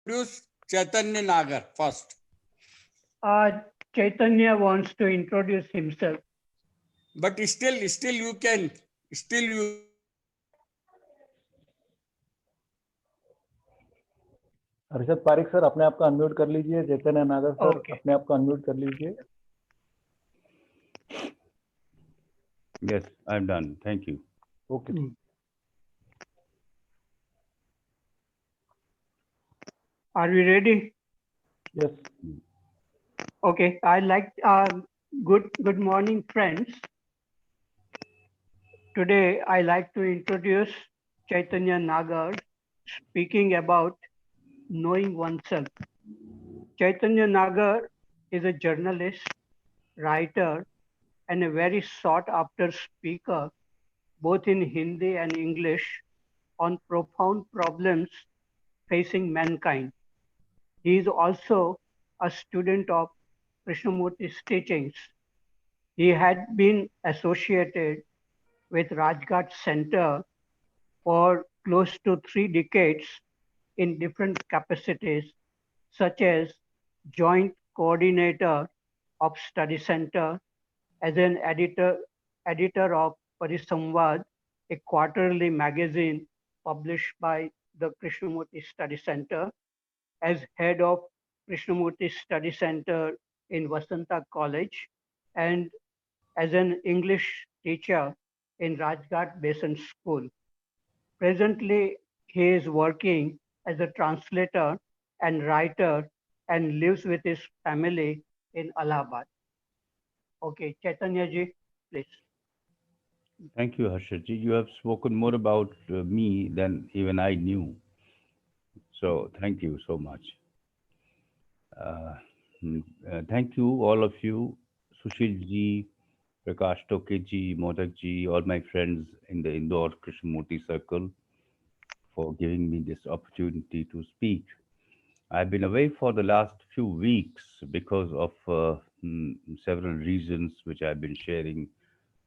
introduce Chaitanya Nagar first. Chaitanya wants to introduce himself. But still you can, still you. Harshad Parikh sir अपने आप को unmute कर लीजिए. चैतन्य नागर सर अपने आप को अनम्यूट कर लीजिए. Yes, I'm done. Thank you. Okay. Are we ready? Yes. Okay. Good morning, friends. Today I like to introduce Chaitanya Nagar speaking about knowing oneself. Chaitanya Nagar is a journalist, writer, and a very sought after speaker, both in Hindi and English, on profound problems facing mankind. He is also a student of Krishnamurti's teachings. He had been associated with Rajghat Center for close to 3 decades in different capacities, such as joint coordinator of study center, as an editor of Parisamvad, a quarterly magazine published by the Krishnamurti Study Center, as head of Krishnamurti Study Center in Vasanta College, and as an English teacher in Rajghat Basin School. Presently, he is working as a translator and writer and lives with his family in Allahabad. Okay, Chaitanya ji, please. Thank you, Harshadji. You have spoken more about me than even I knew. So thank you so much. Thank you, all of you, Sushil Prakash Tokeji, Modak all my friends in the Indore Krishnamurti circle for giving me this opportunity to speak. I've been away for the last few weeks because of several reasons which I've been sharing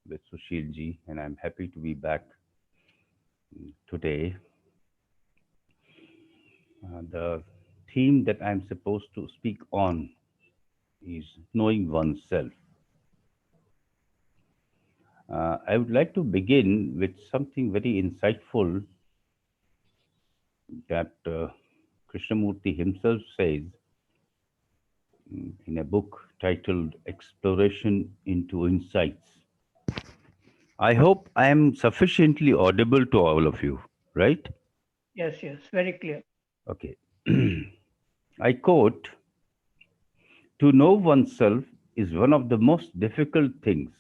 with Sushil and I'm happy to be back today. The theme that I'm supposed to speak on is knowing oneself. I would like to begin with something very insightful that Krishnamurti himself says in a book titled Exploration into Insights. I hope I am sufficiently audible to all of you, right? Yes, very clear. Okay. I quote, "To know oneself is one of the most difficult things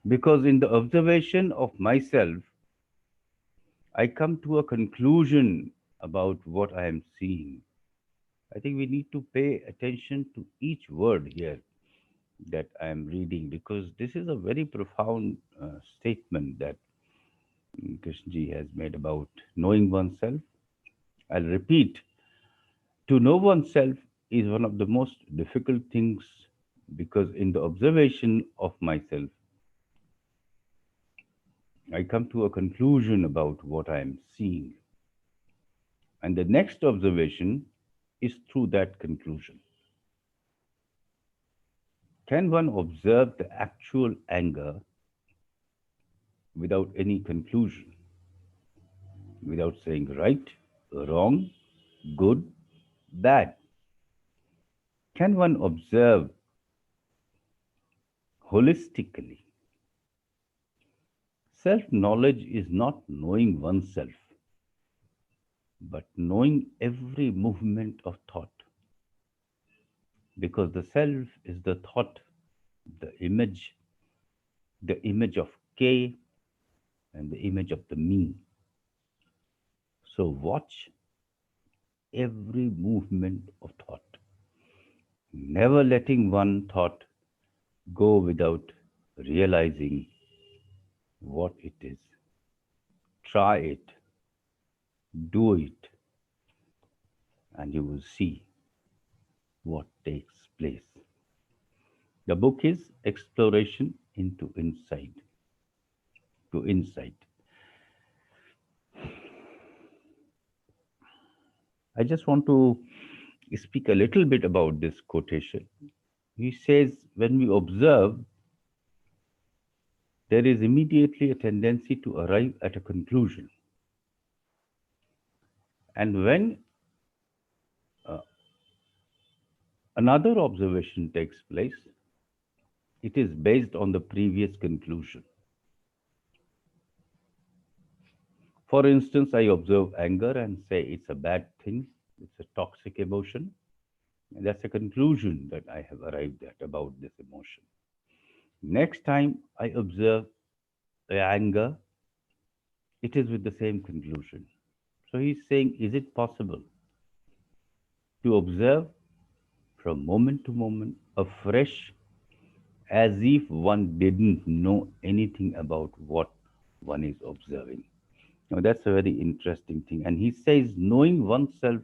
because in the observation of myself, I come to a conclusion about what I am seeing." I think we need to pay attention to each word here that I am reading because this is a very profound statement that Krishnaji has made about knowing oneself. I'll repeat, to know oneself is one of the most difficult things because in the observation of myself, I come to a conclusion about what I am seeing. And the next observation is through that conclusion. Can one observe the actual anger without any conclusion, without saying right, wrong, good, bad? Can one observe holistically? Self-knowledge is not knowing oneself, but knowing every movement of thought. Because the self is the thought, the image of K and the image of the me. So watch every movement of thought, never letting one thought go without realizing what it is. Try it, do it, and you will see what takes place. The book is Exploration into Insight. To Insight. I just want to speak a little bit about this quotation. He says, when we observe, there is immediately a tendency to arrive at a conclusion. And when uh, another observation takes place, it is based on the previous conclusion. For instance, I observe anger and say it's a bad thing, it's a toxic emotion. And that's a conclusion that I have arrived at about this emotion. Next time I observe anger, it is with the same conclusion. So he's saying, is it possible to observe from moment to moment afresh as if one didn't know anything about what one is observing? Now, that's a very interesting thing. And he says, knowing oneself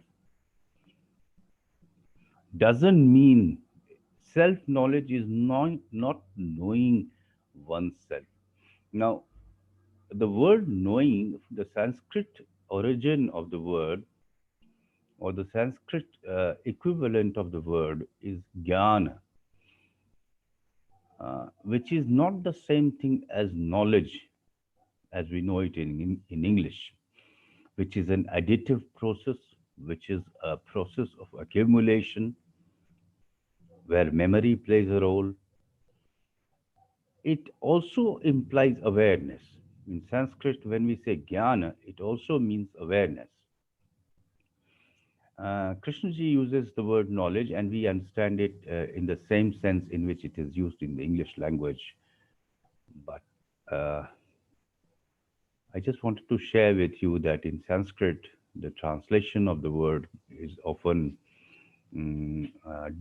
doesn't mean self knowledge is not knowing oneself. Now, the word knowing, the Sanskrit origin of the word, or the Sanskrit equivalent of the word, is jnana, which is not the same thing as knowledge as we know it in English, which is an additive process, which is a process of accumulation where memory plays a role. It also implies awareness. In Sanskrit, when we say jnana, it also means awareness. Krishnaji uses the word knowledge, and we understand it in the same sense in which it is used in the English language. But I just wanted to share with you that in Sanskrit, the translation of the word is often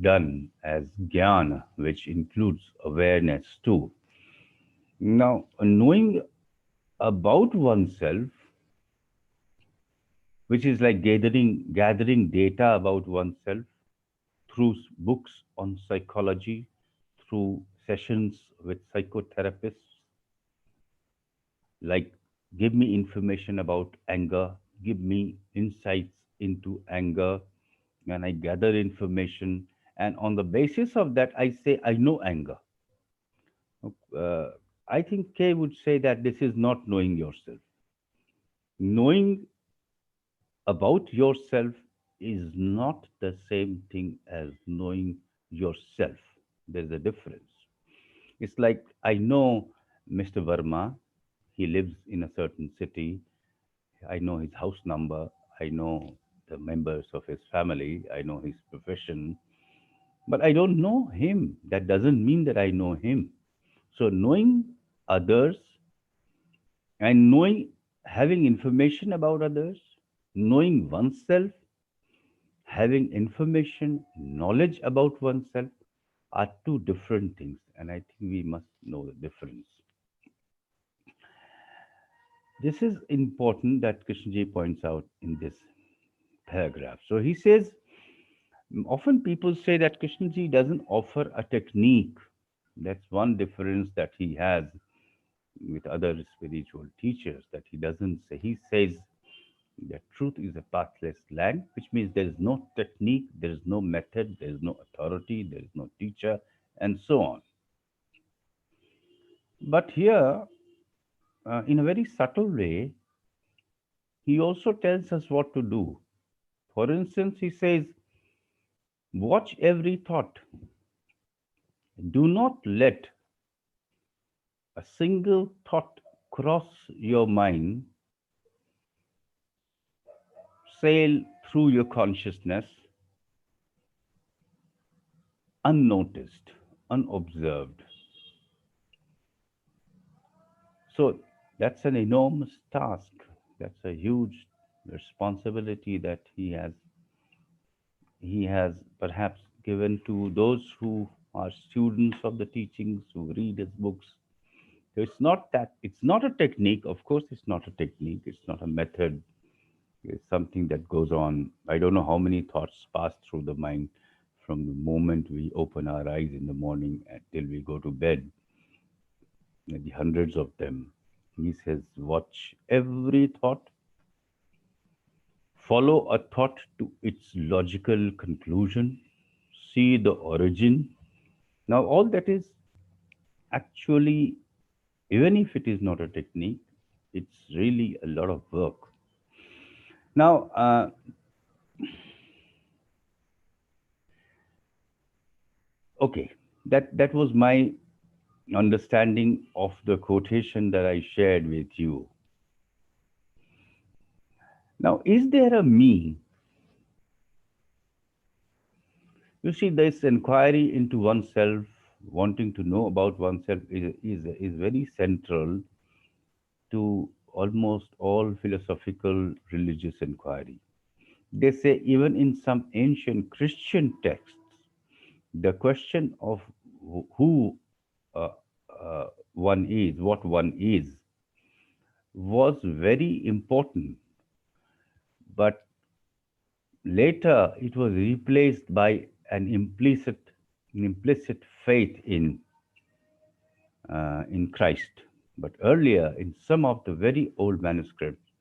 done as jnana, which includes awareness too. Now, knowing about oneself, which is like gathering data about oneself through books on psychology, through sessions with psychotherapists, like give me information about anger, give me insights into anger, and I gather information, and on the basis of that, I say I know anger. Uh, I think Kay would say that this is not knowing yourself. Knowing about yourself is not the same thing as knowing yourself. There's a difference. It's like I know Mr. Verma, he lives in a certain city. I know his house number. I know the members of his family. I know his profession. But I don't know him. That doesn't mean that I know him. So knowing others and having information about others, knowing oneself, having information, knowledge about oneself are two different things. And I think we must know the difference. This is important that Krishnaji points out in this paragraph. So he says, often people say that Krishnaji doesn't offer a technique. That's one difference that he has with other spiritual teachers, that he doesn't say. He says that truth is a pathless land, which means there is no technique, there is no method, there is no authority, there is no teacher, and so on. But here, in a very subtle way, he also tells us what to do. For instance, he says, watch every thought. Do not let a single thought cross your mind, sail through your consciousness unnoticed, unobserved. So that's an enormous task. That's a huge responsibility that he has perhaps given to those who are students of the teachings, who read his books. So it's not a technique. Of course, it's not a technique. It's not a method. It's something that goes on. I don't know how many thoughts pass through the mind from the moment we open our eyes in the morning until we go to bed. The hundreds of them. He says, watch every thought, follow a thought to its logical conclusion, see the origin. Now, all that is actually, even if it is not a technique, it's really a lot of work. Now, okay, that was my understanding of the quotation that I shared with you. Now, is there a me? You see, this inquiry into oneself, wanting to know about oneself, is very central to almost all philosophical religious inquiry. They say, even in some ancient Christian texts, the question of who uh, one is, what one is, was very important. But later it was replaced by an implicit faith in Christ. But earlier, in some of the very old manuscripts,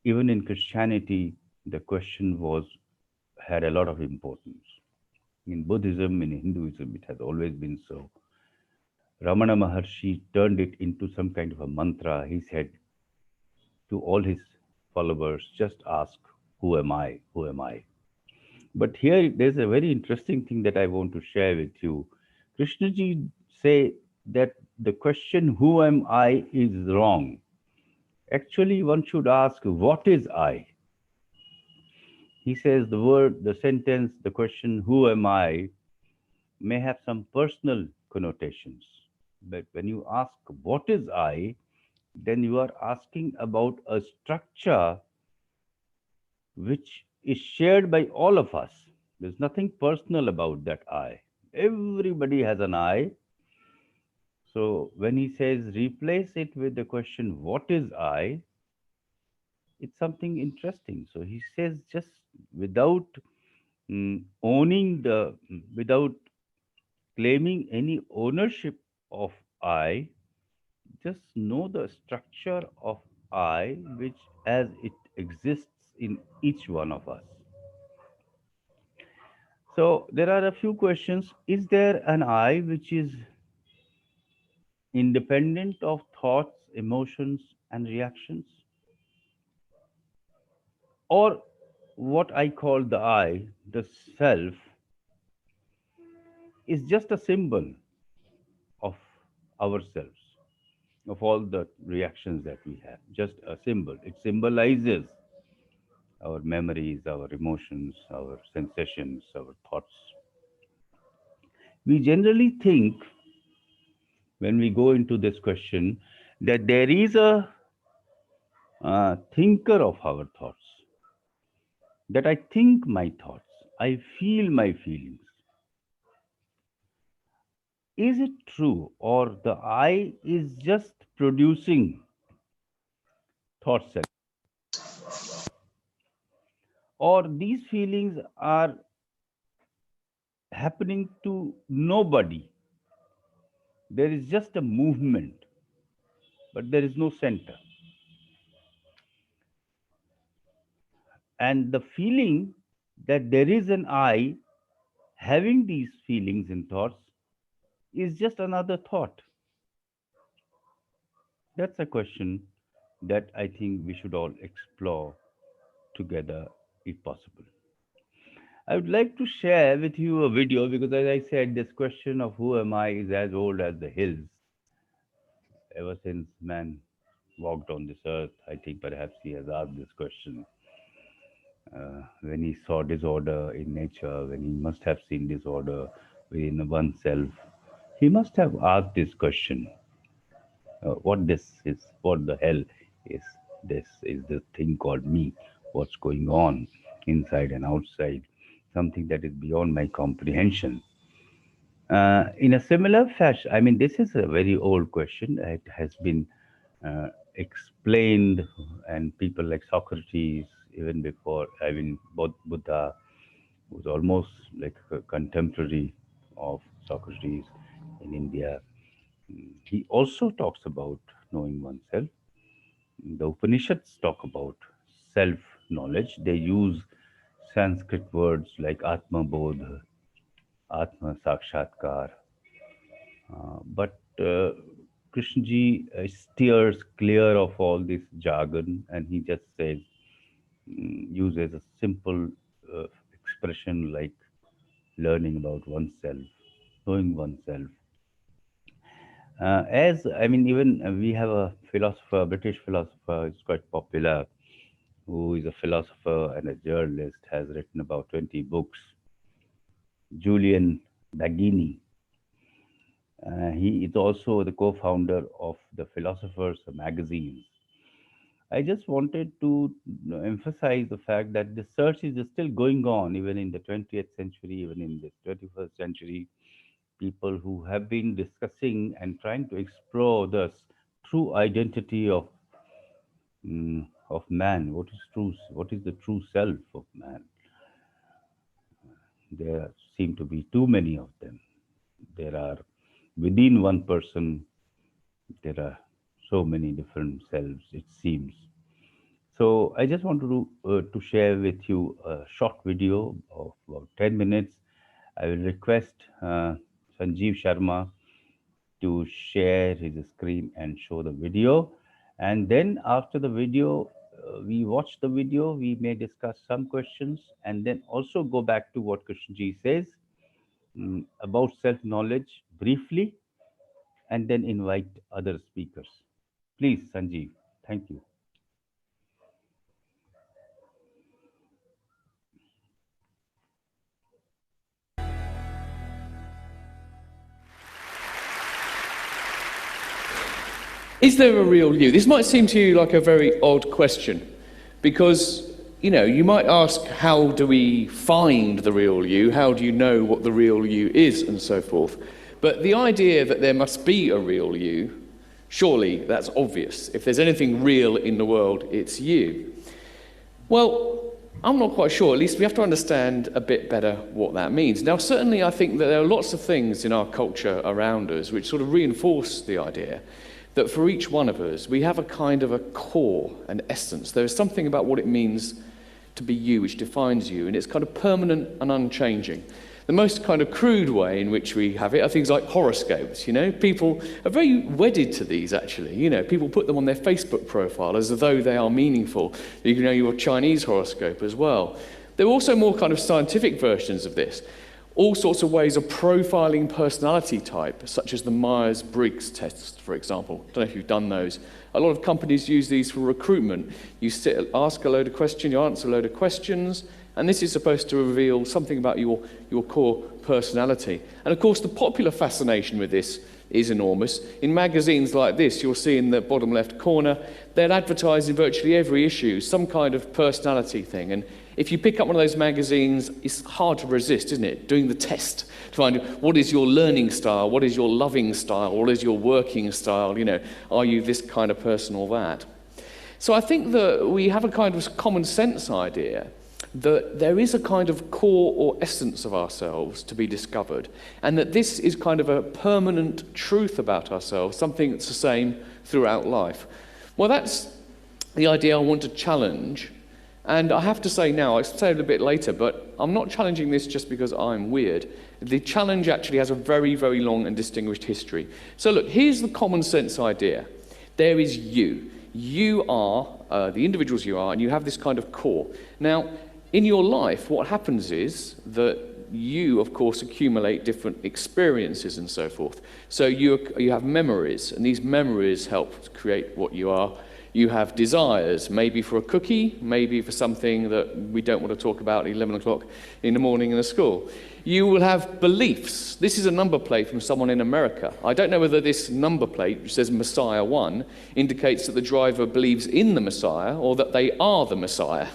even in Christianity, the question was had a lot of importance. In Buddhism, in Hinduism, it has always been so. Ramana Maharshi turned it into some kind of a mantra. He said to all his followers, just ask, who am I? Who am I? But here there's a very interesting thing that I want to share with you. Krishnaji say that the question, who am I, is wrong. Actually, one should ask, what is I? He says the word, the sentence, the question, who am I, may have some personal connotations. But when you ask, what is I, then you are asking about a structure which is shared by all of us. There's nothing personal about that I. Everybody has an I. So when he says replace it with the question, what is I? It's something interesting. So he says just without without claiming any ownership of I, just know the structure of I, which as it exists in each one of us. So there are a few questions. Is there an I which is independent of thoughts, emotions, and reactions? Or what I call the I, the self, is just a symbol of ourselves, of all the reactions that we have. Just a symbol. It symbolizes our memories, our emotions, our sensations, our thoughts. We generally think, when we go into this question, that there is a thinker of our thoughts, that I think my thoughts, I feel my feelings. Is it true, or the I is just producing thoughts, or these feelings are happening to nobody? There is just a movement, but there is no center. And the feeling that there is an I having these feelings and thoughts is just another thought. That's a question that I think we should all explore together if possible. I would like to share with you a video because, as I said, this question of who am I is as old as the hills. Ever since man walked on this earth, I think perhaps he has asked this question. When he saw disorder in nature, when he must have seen disorder within oneself, he must have asked this question, what this is, what the hell is this? Is this thing called me? What's going on inside and outside? Something that is beyond my comprehension. In a similar fashion, I mean, this is a very old question. It has been explained, and people like Socrates, even before, I mean, Buddha was almost like a contemporary of Socrates in India. He also talks about knowing oneself. The Upanishads talk about self knowledge. They use Sanskrit words like Atma Bodh, Atma Sakshatkar. But Krishnaji steers clear of all this jargon, and he just says, uses a simple expression like learning about oneself, knowing oneself. As I mean, even we have a philosopher, British philosopher, is quite popular, who is a philosopher and a journalist, has written about 20 books. Julian Baggini. He is also the co-founder of the Philosophers magazine. I just wanted to emphasize the fact that the search is still going on, even in the 20th century, even in the 21st century. People who have been discussing and trying to explore the true identity of man. What is true? What is the true self of man? There seem to be too many of them. There are within one person. There are so many different selves. It seems. So I just wanted to share with you a short video of about 10 minutes. I will request Sanjeev Sharma to share his screen and show the video. And then after the video, we watch the video, we may discuss some questions and then also go back to what Krishnaji says about self-knowledge briefly, and then invite other speakers. Please, Sanjeev. Thank you. Is there a real you? This might seem to you like a very odd question because, you know, you might ask, how do we find the real you? How do you know what the real you is and so forth? But the idea that there must be a real you, surely that's obvious. If there's anything real in the world, it's you. Well, I'm not quite sure. At least we have to understand a bit better what that means. Now, certainly I think that there are lots of things in our culture around us which sort of reinforce the idea that for each one of us, we have a kind of a core, an essence. There is something about what it means to be you, which defines you, and it's kind of permanent and unchanging. The most kind of crude way in which we have it are things like horoscopes, you know. People are very wedded to these, actually. You know, people put them on their Facebook profile as though they are meaningful. You can know your Chinese horoscope as well. There are also more kind of scientific versions of this. All sorts of ways of profiling personality type, such as the Myers-Briggs test, for example. I don't know if you've done those. A lot of companies use these for recruitment. You ask a load of questions, you answer a load of questions, and this is supposed to reveal something about your core personality. And of course, the popular fascination with this is enormous. In magazines like this, you'll see in the bottom left corner, they'll advertise in virtually every issue some kind of personality thing. And if you pick up one of those magazines, it's hard to resist, isn't it? Doing the test to find what is your learning style, what is your loving style, what is your working style, you know, are you this kind of person or that? So I think that we have a kind of common sense idea that there is a kind of core or essence of ourselves to be discovered, and that this is kind of a permanent truth about ourselves, something that's the same throughout life. Well, that's the idea I want to challenge. And I have to say now, I'll say it a bit later, but I'm not challenging this just because I'm weird. The challenge actually has a very, very long and distinguished history. So look, here's the common sense idea. There is you. You are the individuals you are, and you have this kind of core. Now, in your life, what happens is that you, of course, accumulate different experiences and so forth. So you have memories, and these memories help create what you are. You have desires, maybe for a cookie, maybe for something that we don't want to talk about at 11 o'clock in the morning in the school. You will have beliefs. This is a number plate from someone in America. I don't know whether this number plate, which says Messiah 1, indicates that the driver believes in the Messiah or that they are the Messiah.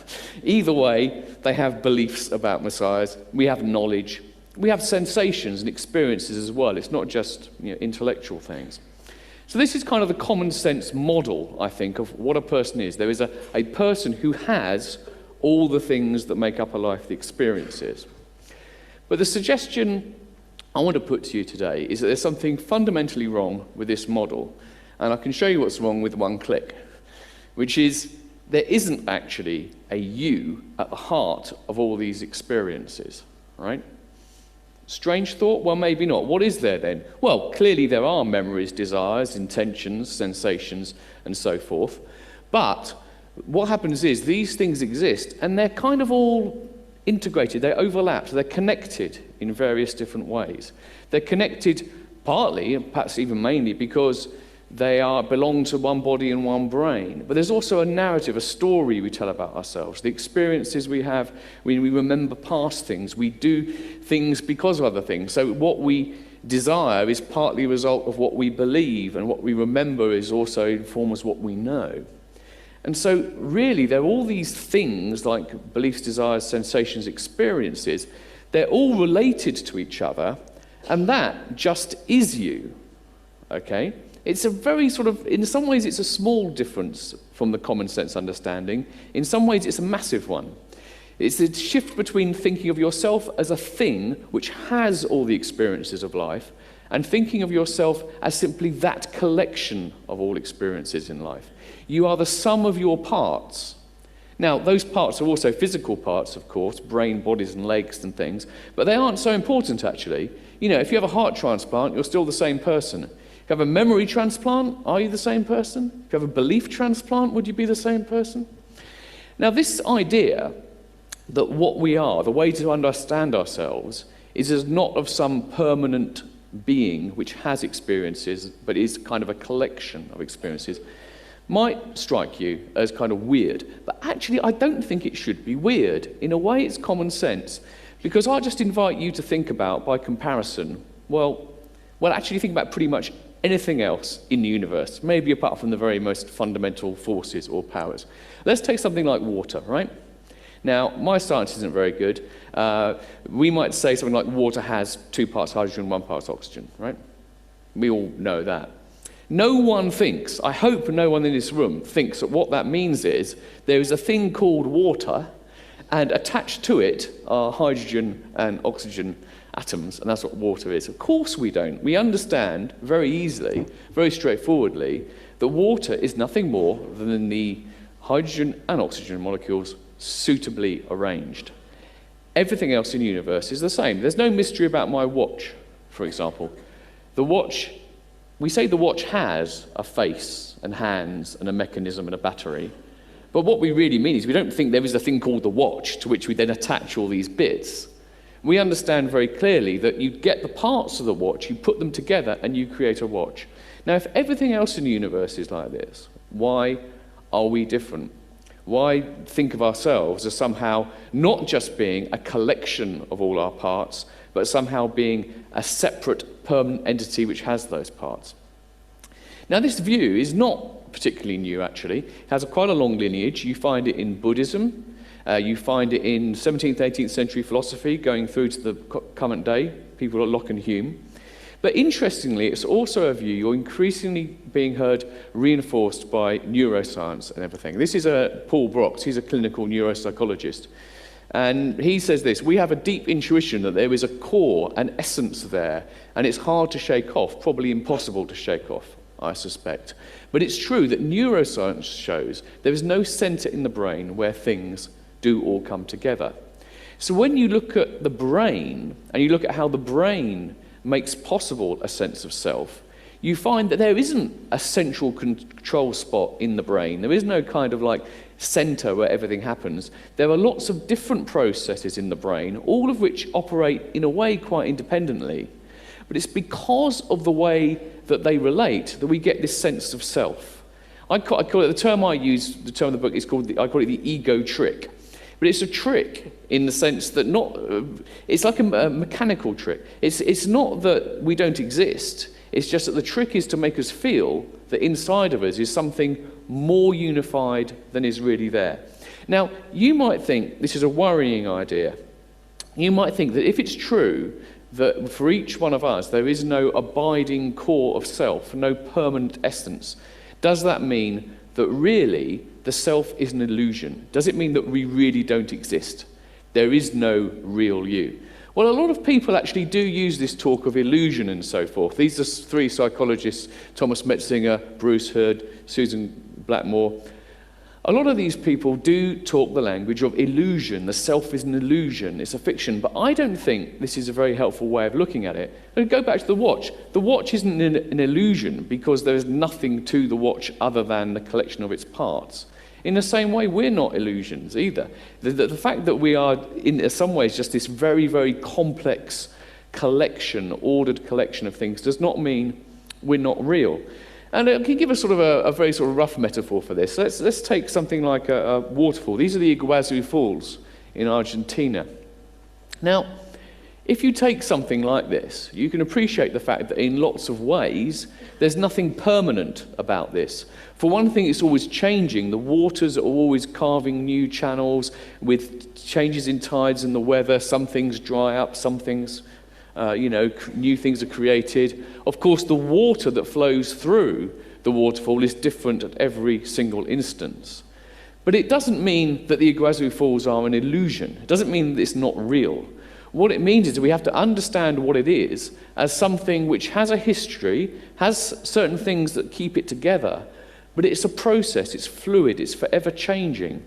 Either way, they have beliefs about Messiahs. We have knowledge. We have sensations and experiences as well. It's not just, you know, intellectual things. So this is kind of the common sense model, I think, of what a person is. There is a person who has all the things that make up a life, the experiences. But the suggestion I want to put to you today is that there's something fundamentally wrong with this model. And I can show you what's wrong with one click, which is there isn't actually a you at the heart of all these experiences, right? Strange thought? Well, maybe not. What is there then? Well, clearly there are memories, desires, intentions, sensations, and so forth. But what happens is these things exist, and they're kind of all integrated, they're overlapped, they're connected in various different ways. They're connected partly, and perhaps even mainly, because they belong to one body and one brain. But there's also a narrative, a story we tell about ourselves, the experiences we have when we remember past things. We do things because of other things. So what we desire is partly a result of what we believe, and what we remember is also informs what we know. And so really there are all these things like beliefs, desires, sensations, experiences. They're all related to each other, and that just is you, okay? It's a very sort of, in some ways it's a small difference from the common sense understanding. In some ways it's a massive one. It's a shift between thinking of yourself as a thing which has all the experiences of life, and thinking of yourself as simply that collection of all experiences in life. You are the sum of your parts. Now, those parts are also physical parts, of course, brain, bodies and legs and things, but they aren't so important actually. You know, if you have a heart transplant, you're still the same person. If you have a memory transplant, are you the same person? If you have a belief transplant, would you be the same person? Now, this idea that what we are, the way to understand ourselves, is as not of some permanent being which has experiences, but is kind of a collection of experiences, might strike you as kind of weird. But actually, I don't think it should be weird. In a way, it's common sense. Because I just invite you to think about, by comparison, well, actually think about pretty much anything else in the universe, maybe apart from the very most fundamental forces or powers. Let's take something like water, right? Now, my science isn't very good. We might say something like water has 2 parts hydrogen, 1 part oxygen, right? We all know that. No one thinks, I hope no one in this room thinks that what that means is there is a thing called water, and attached to it are hydrogen and oxygen atoms, and that's what water is. Of course we don't. We understand very easily, very straightforwardly, that water is nothing more than the hydrogen and oxygen molecules suitably arranged. Everything else in the universe is the same. There's no mystery about my watch, for example. The watch, we say the watch has a face and hands and a mechanism and a battery, but what we really mean is we don't think there is a thing called the watch to which we then attach all these bits. We understand very clearly that you get the parts of the watch, you put them together, and you create a watch. Now, if everything else in the universe is like this, why are we different? Why think of ourselves as somehow not just being a collection of all our parts, but somehow being a separate, permanent entity which has those parts? Now, this view is not particularly new, actually. It has quite a long lineage. You find it in Buddhism. You find it in 17th, 18th century philosophy, going through to the current day, people like Locke and Hume. But interestingly, it's also a view you're increasingly being heard reinforced by neuroscience and everything. This is Paul Brox. He's a clinical neuropsychologist. And he says this: we have a deep intuition that there is a core, an essence there, and it's hard to shake off, probably impossible to shake off, I suspect. But it's true that neuroscience shows there is no center in the brain where things do all come together. So when you look at the brain, and you look at how the brain makes possible a sense of self, you find that there isn't a central control spot in the brain. There is no kind of like center where everything happens. There are lots of different processes in the brain, all of which operate in a way quite independently. But it's because of the way that they relate that we get this sense of self. I call it, the term I use, the term of the book is called, I call it the ego trick. But it's a trick in the sense that it's like a mechanical trick. It's not that we don't exist. It's just that the trick is to make us feel that inside of us is something more unified than is really there. Now, you might think this is a worrying idea. You might think that if it's true that for each one of us there is no abiding core of self, no permanent essence, does that mean that really the self is an illusion? Does it mean that we really don't exist? There is no real you? Well, a lot of people actually do use this talk of illusion and so forth. These are 3 psychologists, Thomas Metzinger, Bruce Hurd, Susan Blackmore. A lot of these people do talk the language of illusion. The self is an illusion, it's a fiction, but I don't think this is a very helpful way of looking at it. And go back to the watch. The watch isn't an illusion because there is nothing to the watch other than the collection of its parts. In the same way, we're not illusions either. The fact that we are, in some ways, just this very, very complex collection, ordered collection of things, does not mean we're not real. And I can give a sort of a very sort of rough metaphor for this. Let's take something like a waterfall. These are the Iguazu Falls in Argentina. Now, if you take something like this, you can appreciate the fact that in lots of ways, there's nothing permanent about this. For one thing, it's always changing. The waters are always carving new channels with changes in tides and the weather. Some things dry up, some things new things are created. Of course, the water that flows through the waterfall is different at every single instance. But it doesn't mean that the Iguazu Falls are an illusion. It doesn't mean that it's not real. What it means is we have to understand what it is as something which has a history, has certain things that keep it together, but it's a process, it's fluid, it's forever changing.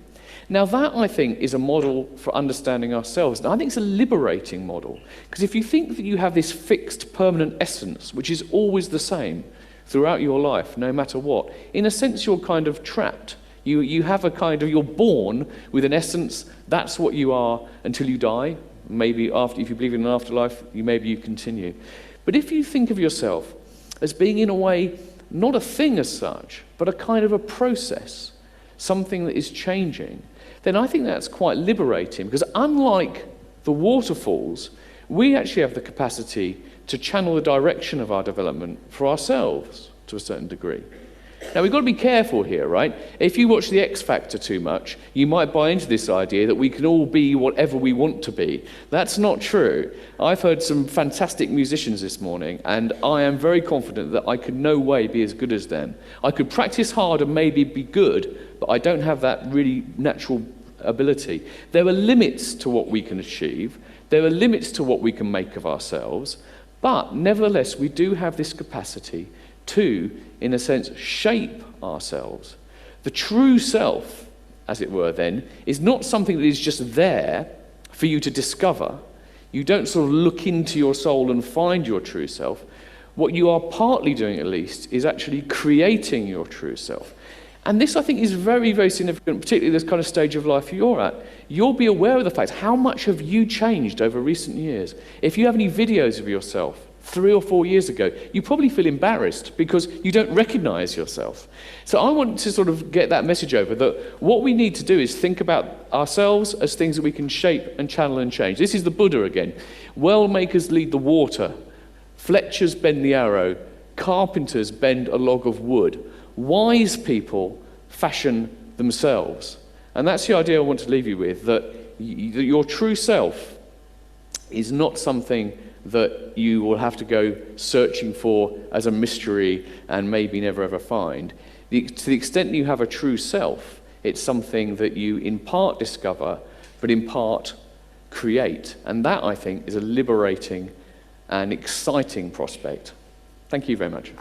Now that, I think, is a model for understanding ourselves. And I think it's a liberating model. Because if you think that you have this fixed, permanent essence, which is always the same throughout your life, no matter what, in a sense you're kind of trapped. You have a kind of, you're born with an essence, that's what you are until you die. Maybe after, if you believe in an afterlife, maybe you continue. But if you think of yourself as being, in a way, not a thing as such, but a kind of a process, something that is changing, then I think that's quite liberating, because unlike the waterfalls, we actually have the capacity to channel the direction of our development for ourselves to a certain degree. Now, we've got to be careful here, right? If you watch The X Factor too much, you might buy into this idea that we can all be whatever we want to be. That's not true. I've heard some fantastic musicians this morning, and I am very confident that I could no way be as good as them. I could practice hard and maybe be good, but I don't have that really natural ability. There are limits to what we can achieve. There are limits to what we can make of ourselves, but nevertheless, we do have this capacity to, in a sense, shape ourselves. The true self, as it were then, is not something that is just there for you to discover. You don't sort of look into your soul and find your true self. What you are partly doing, at least, is actually creating your true self. And this, I think, is very, very significant, particularly this kind of stage of life you're at. You'll be aware of the fact, how much have you changed over recent years? If you have any videos of yourself 3 or 4 years ago, you probably feel embarrassed because you don't recognize yourself. So I want to sort of get that message over, that what we need to do is think about ourselves as things that we can shape and channel and change. This is the Buddha again. Well makers lead the water, fletchers bend the arrow, carpenters bend a log of wood, wise people fashion themselves. And that's the idea I want to leave you with, that your true self is not something that you will have to go searching for as a mystery and maybe never ever find. To the extent that you have a true self, it's something that you in part discover, but in part create. And that, I think, is a liberating and exciting prospect. Thank you very much.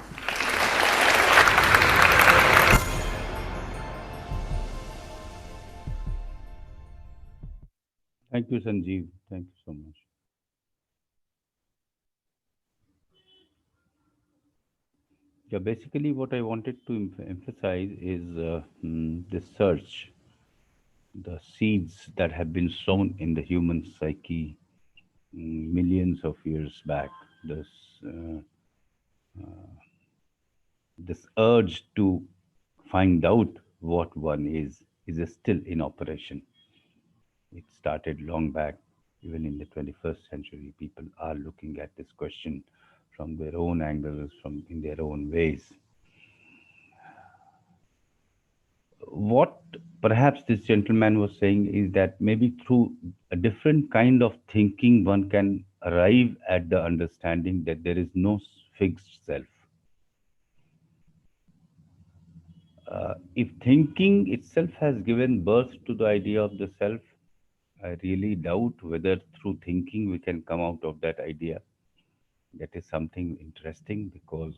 Thank you, Sanjeev. Thank you so much. Yeah, basically what I wanted to emphasize is the search, the seeds that have been sown in the human psyche millions of years back. This urge to find out what one is still in operation. It started long back. Even in the 21st century, people are looking at this question from their own angles, in their own ways. What perhaps this gentleman was saying is that maybe through a different kind of thinking, one can arrive at the understanding that there is no fixed self. If thinking itself has given birth to the idea of the self, I really doubt whether through thinking we can come out of that idea. That is something interesting, because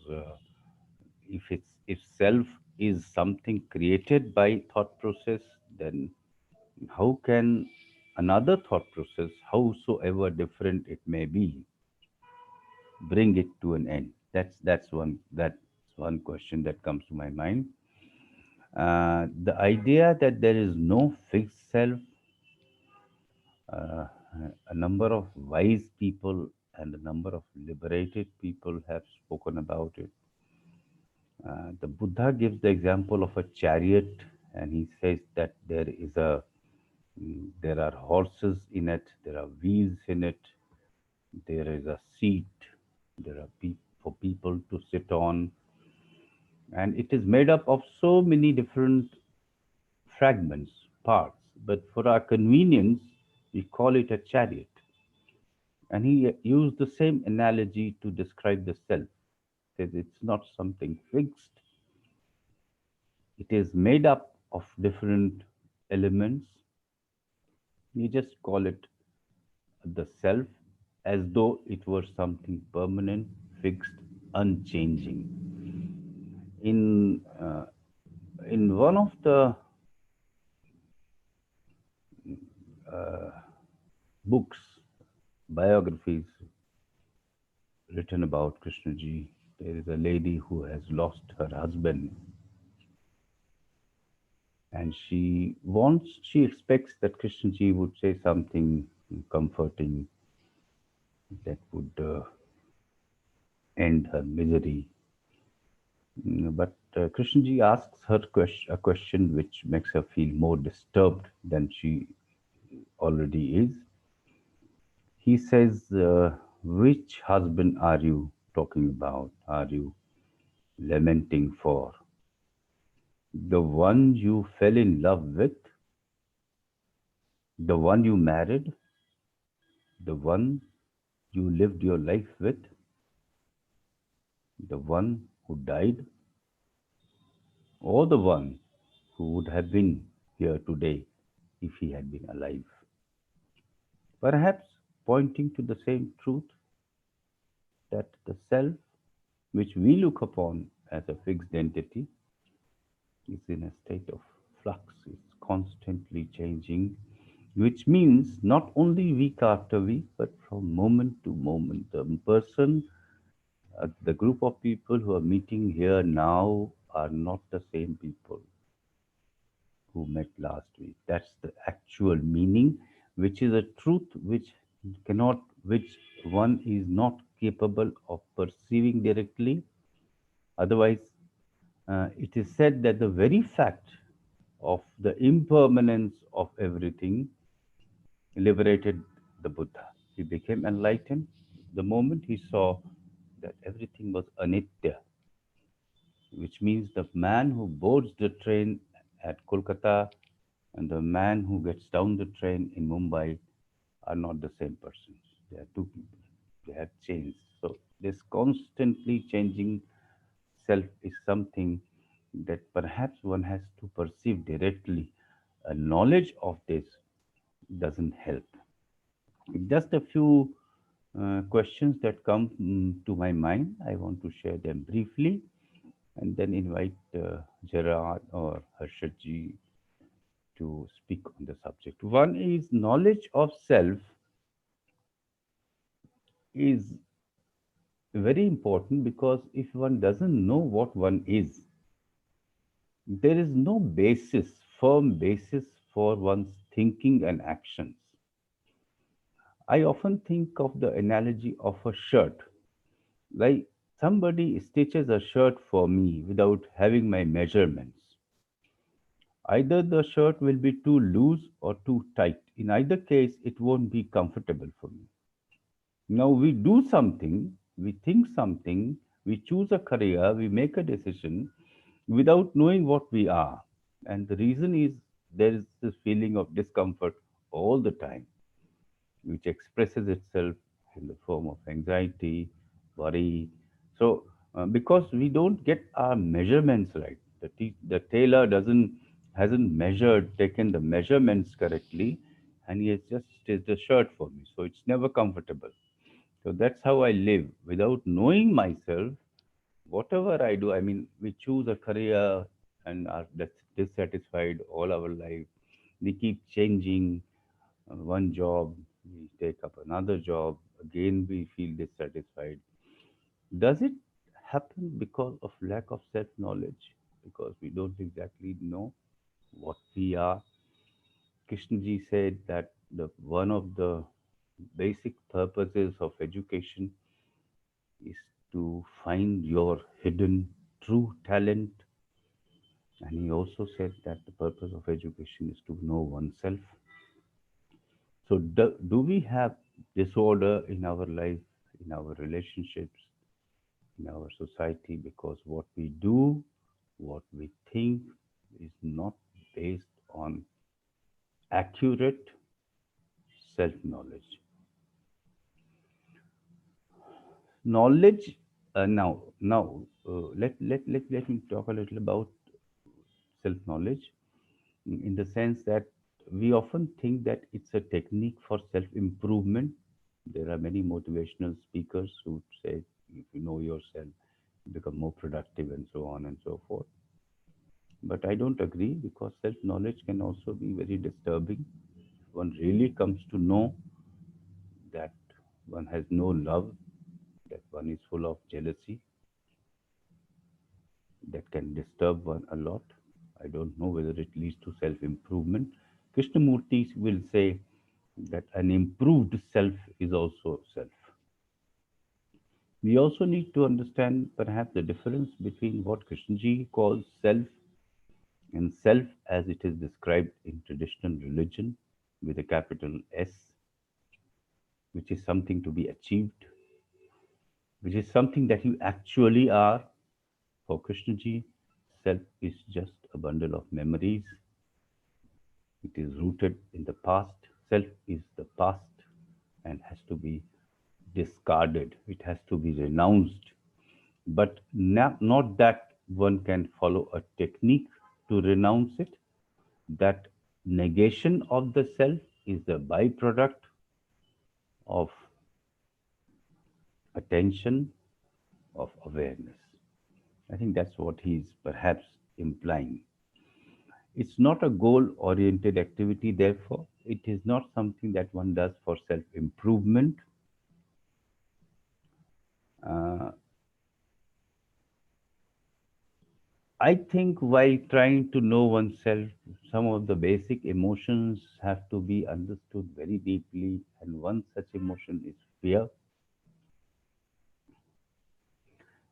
if self is something created by thought process, then how can another thought process, howsoever different it may be, bring it to an end? That's one question that comes to my mind. The idea that there is no fixed self, uh, a number of wise people and a number of liberated people have spoken about it. The Buddha gives the example of a chariot, and he says that there are horses in it, there are wheels in it, there is a seat, there are for people to sit on, and it is made up of so many different fragments, parts. But for our convenience, we call it a chariot. And he used the same analogy to describe the self. That it's not something fixed. It is made up of different elements. You just call it the self as though it were something permanent, fixed, unchanging. In one of the books, biographies written about Krishna ji, there is a lady who has lost her husband, and she expects that Krishna ji would say something comforting that would end her misery. But Krishna ji asks her a question which makes her feel more disturbed than she already is. He says, which husband are you talking about? Are you lamenting for? The one you fell in love with? The one you married? The one you lived your life with? The one who died? Or the one who would have been here today if he had been alive? Perhaps pointing to the same truth that the self, which we look upon as a fixed entity, is in a state of flux, it's constantly changing, which means not only week after week, but from moment to moment. The person, the group of people who are meeting here now are not the same people who met last week. That's the actual meaning, which is a truth which one is not capable of perceiving directly. Otherwise, it is said that the very fact of the impermanence of everything liberated the Buddha. He became enlightened the moment he saw that everything was anitya, which means the man who boards the train at Kolkata and the man who gets down the train in Mumbai are not the same persons. They are two people. They have changed. So this constantly changing self is something that perhaps one has to perceive directly. A knowledge of this doesn't help. Just a few questions that come to my mind. I want to share them briefly and then invite Gerard or Harshadji to speak on the subject. One is knowledge of self is very important because if one doesn't know what one is, there is no firm basis for one's thinking and actions. I often think of the analogy of a shirt. Like somebody stitches a shirt for me without having my measurements. Either the shirt will be too loose or too tight. In either case, it won't be comfortable for me. Now we do something, we think something, we choose a career, we make a decision without knowing what we are. And the reason is there is this feeling of discomfort all the time, which expresses itself in the form of anxiety, worry. So, because we don't get our measurements right, the tailor hasn't taken the measurements correctly, and he has just stitched the shirt for me. So it's never comfortable. So that's how I live without knowing myself. Whatever I do, I mean, we choose a career, and are dissatisfied all our life. We keep changing one job, we take up another job, again we feel dissatisfied. Does it happen because of lack of self knowledge? Because we don't exactly know what we are. Krishnaji said that the one of the basic purposes of education is to find your hidden true talent. And he also said that the purpose of education is to know oneself. So, do we have disorder in our life, in our relationships, in our society? Because what we do, what we think is not based on accurate self knowledge. Knowledge, let me talk a little about self knowledge in the sense that we often think that it's a technique for self improvement. There are many motivational speakers who say if you know yourself, you become more productive and so on and so forth. But I don't agree because self knowledge can also be very disturbing. If one really comes to know that one has no love, that one is full of jealousy, that can disturb one a lot. I don't know whether it leads to self improvement. Krishnamurti will say that an improved self is also self. We also need to understand perhaps the difference between what Krishnaji calls self and self as it is described in traditional religion with a capital S, which is something to be achieved, which is something that you actually are. For Krishnaji, self is just a bundle of memories. It is rooted in the past. Self is the past and has to be discarded. It has to be renounced. But not that one can follow a technique to renounce it. That negation of the self is the byproduct of attention, of awareness. I think that's what he's perhaps implying. It's not a goal oriented activity, therefore, it is not something that one does for self improvement. Uh, I think while trying to know oneself, some of the basic emotions have to be understood very deeply, and one such emotion is fear.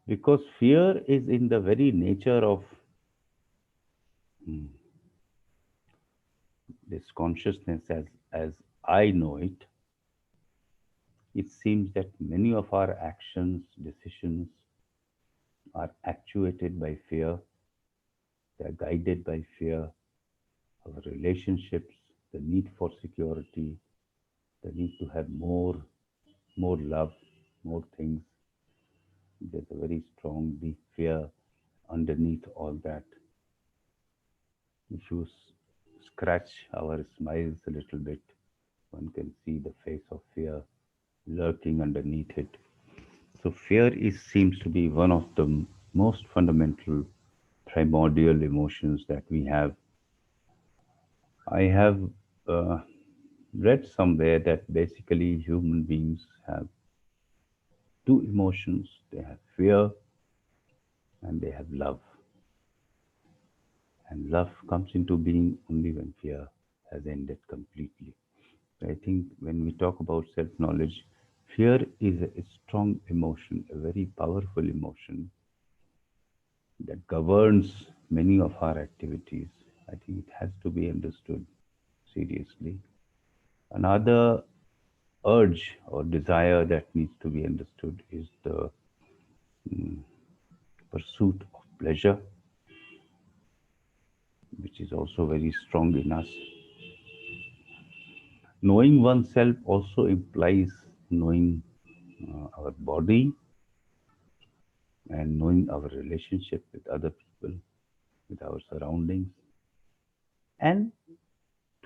Because fear is in the very nature of this consciousness as I know it. It seems that many of our actions, decisions are actuated by fear, they are guided by fear. Our relationships, the need for security, the need to have more love, more things. There's a very strong, deep fear underneath all that. If you scratch our smiles a little bit, one can see the face of fear lurking underneath it. So fear seems to be one of the most fundamental, primordial emotions that we have. I have uh, read somewhere that basically human beings have two emotions. They have fear and they have love. And love comes into being only when fear has ended completely. I think when we talk about self knowledge, fear is a strong emotion, a very powerful emotion that governs many of our activities. I think it has to be understood seriously. Another urge or desire that needs to be understood is the pursuit of pleasure, which is also very strong in us. Knowing oneself also implies knowing our body and knowing our relationship with other people, with our surroundings, and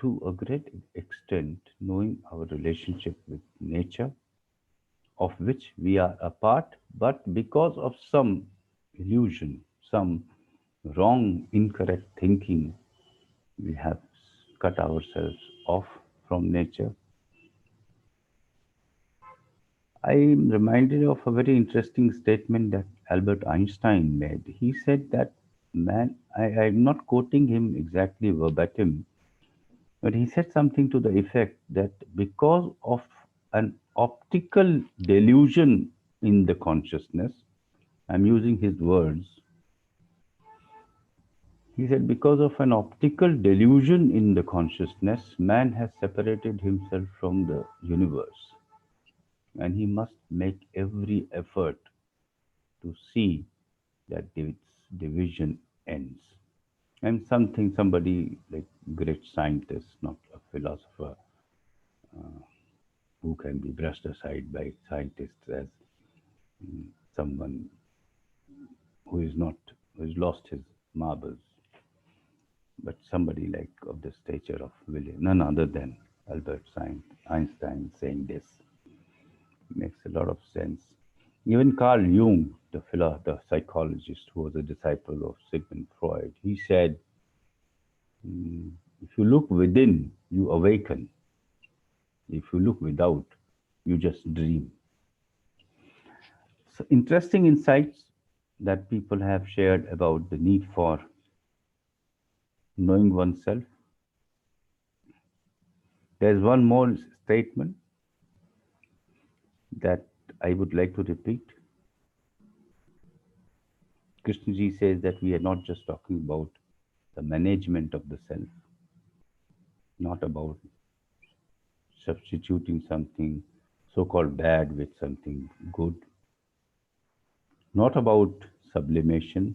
to a great extent, knowing our relationship with nature, of which we are a part, but because of some illusion, some wrong, incorrect thinking, we have cut ourselves off from nature. I am reminded of a very interesting statement that Albert Einstein made. He said that man, I'm not quoting him exactly verbatim, but he said something to the effect that because of an optical delusion in the consciousness, I'm using his words, he said, because of an optical delusion in the consciousness, man has separated himself from the universe. And he must make every effort to see that its division ends. And somebody like great scientist, not a philosopher, who can be brushed aside by scientists as someone who is not, who has lost his marbles, but somebody like of the stature of none other than Albert Einstein saying this makes a lot of sense. Even Carl Jung, the psychologist who was a disciple of Sigmund Freud, he said, if you look within, you awaken. If you look without, you just dream. So interesting insights that people have shared about the need for knowing oneself. There's one more statement that I would like to repeat. Krishnaji says that we are not just talking about the management of the self, not about substituting something so-called bad with something good, not about sublimation.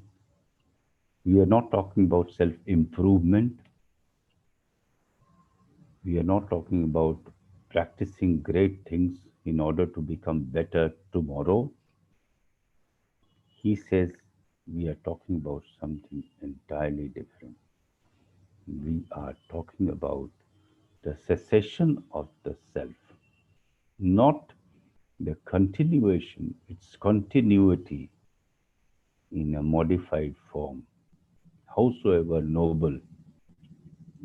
We are not talking about self-improvement. We are not talking about practicing great things in order to become better tomorrow. He says we are talking about something entirely different. We are talking about the cessation of the self, not the continuation, its continuity in a modified form, howsoever noble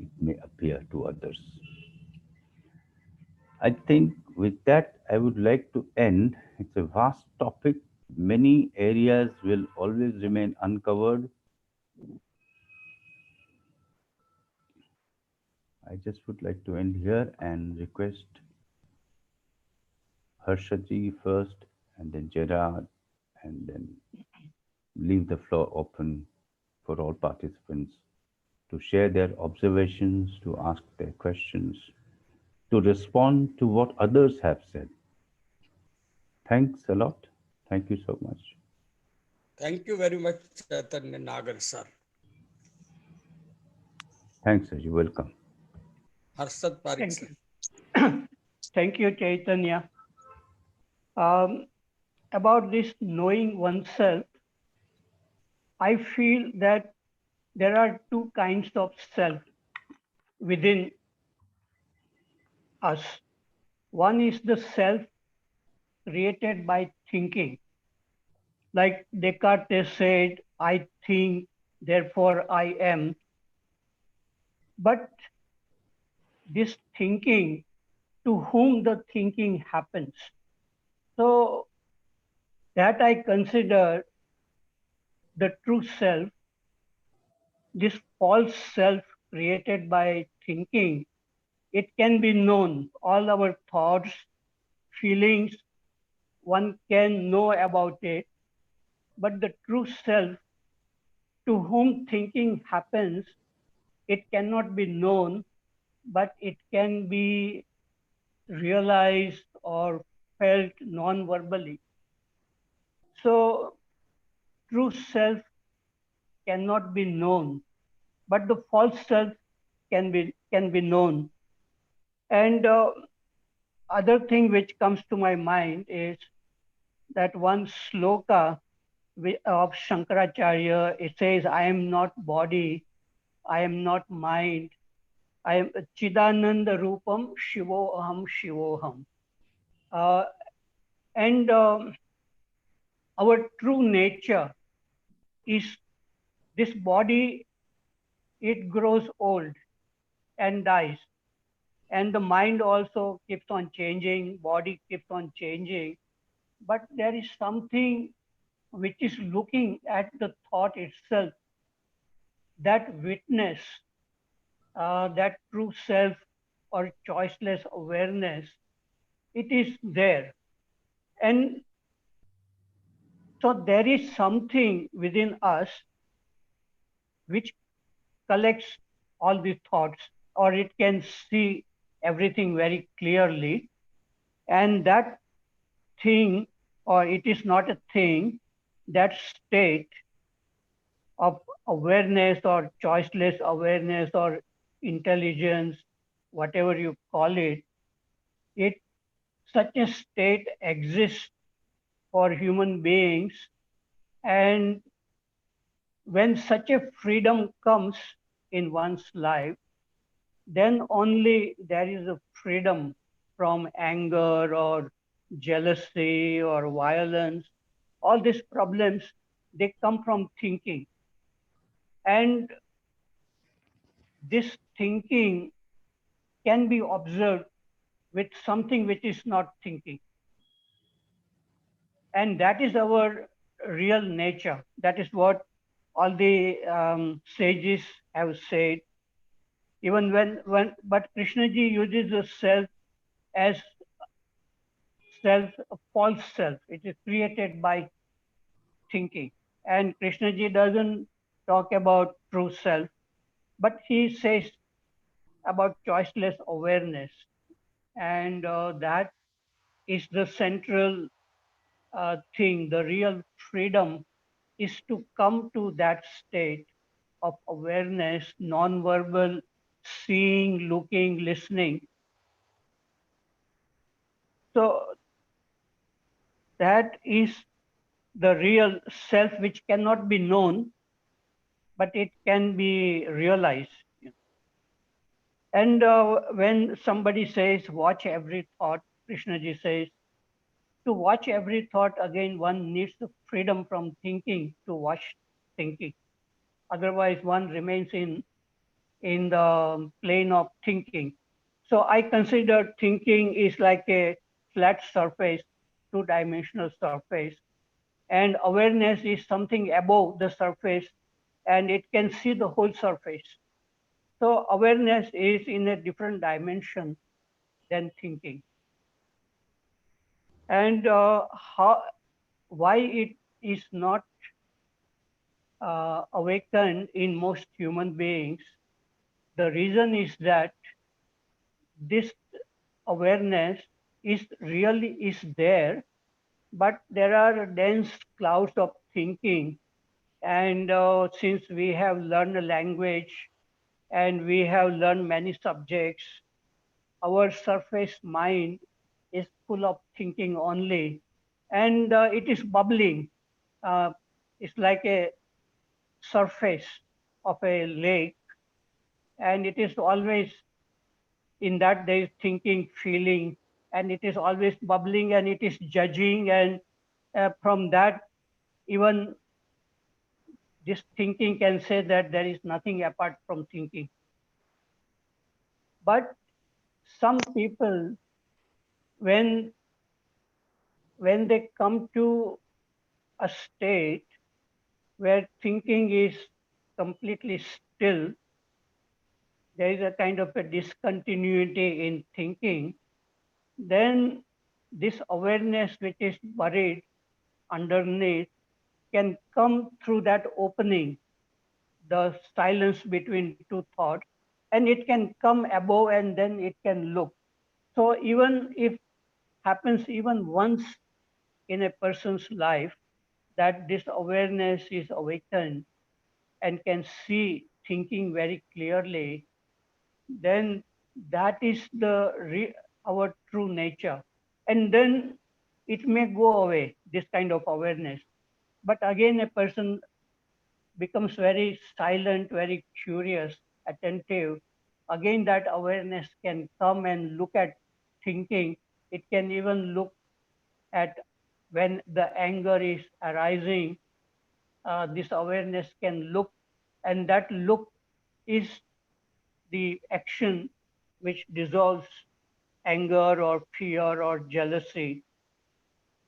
it may appear to others. I think with that, I would like to end. It's a vast topic. Many areas will always remain uncovered. I just would like to end here and request Harshaji first, and then Gerard, and then leave the floor open for all participants to share their observations, to ask their questions, to respond to what others have said. Thanks a lot. Thank you so much. Thank you very much, Chaitanya Nagar, sir. Thanks, Haji. Welcome. Harshad Parikh, Thank sir. you. Thank you, Chaitanya. About this knowing oneself, I feel that there are two kinds of self within us. One is the self created by thinking. Like Descartes said, I think, therefore I am. But this thinking, to whom the thinking happens. So that I consider the true self, this false self created by thinking, it can be known. All our thoughts, feelings, one can know about it. But the true self, to whom thinking happens, it cannot be known, but it can be realized or felt non-verbally. So true self cannot be known, but the false self can be known. And other thing which comes to my mind is that one sloka of Shankaracharya, it says, I am not body, I am not mind, I am Chidananda Rupam Shivo Aham Shivoham. And our true nature is this body, it grows old and dies. And the mind also keeps on changing, body keeps on changing. But there is something which is looking at the thought itself, that witness, that true self or choiceless awareness, it is there. And so there is something within us which collects all the thoughts, or it can see everything very clearly. And that thing, or it is not a thing, that state of awareness or choiceless awareness or intelligence, whatever you call it, such a state exists for human beings. And when such a freedom comes in one's life, then only there is a freedom from anger or jealousy or violence. All these problems, they come from thinking. And this thinking can be observed with something which is not thinking. And that is our real nature. That is what all the sages have said. Even but Krishnaji uses the self as self, a false self. It is created by thinking. And Krishnaji doesn't talk about true self, but he says about choiceless awareness. And that is the central thing. The real freedom is to come to that state of awareness, non-verbal, seeing, looking, listening. So that is the real self, which cannot be known, but it can be realized. And when somebody says, watch every thought, Krishnaji says, to watch every thought, again, one needs the freedom from thinking to watch thinking. Otherwise, one remains in the plane of thinking. So I consider thinking is like a flat surface, two-dimensional surface, and awareness is something above the surface, and it can see the whole surface. So awareness is in a different dimension than thinking. And why it is not awakened in most human beings, the reason is that this awareness is there, but there are dense clouds of thinking. And since we have learned a language and we have learned many subjects, our surface mind is full of thinking only, and it is bubbling. It's like a surface of a lake, and it is always in that there is thinking, feeling, and it is always bubbling, and it is judging, and from that, even this thinking can say that there is nothing apart from thinking. But some people, when they come to a state where thinking is completely still, there is a kind of a discontinuity in thinking, then this awareness which is buried underneath can come through that opening, the silence between two thoughts, and it can come above and then it can look. So even if happens even once in a person's life that this awareness is awakened and can see thinking very clearly, then that is our true nature. And then it may go away, this kind of awareness. But again, a person becomes very silent, very curious, attentive. Again, that awareness can come and look at thinking. It can even look at when the anger is arising. This awareness can look And that look is the action which dissolves anger or fear or jealousy.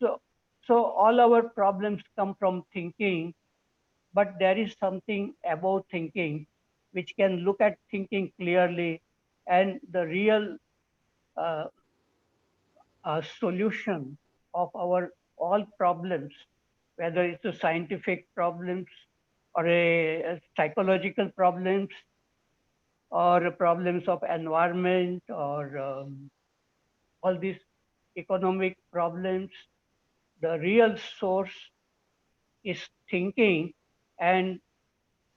So all our problems come from thinking, but there is something about thinking which can look at thinking clearly, and the real uh, solution of our all problems, whether it's a scientific problems or a psychological problems or problems of environment or all these economic problems, the real source is thinking, and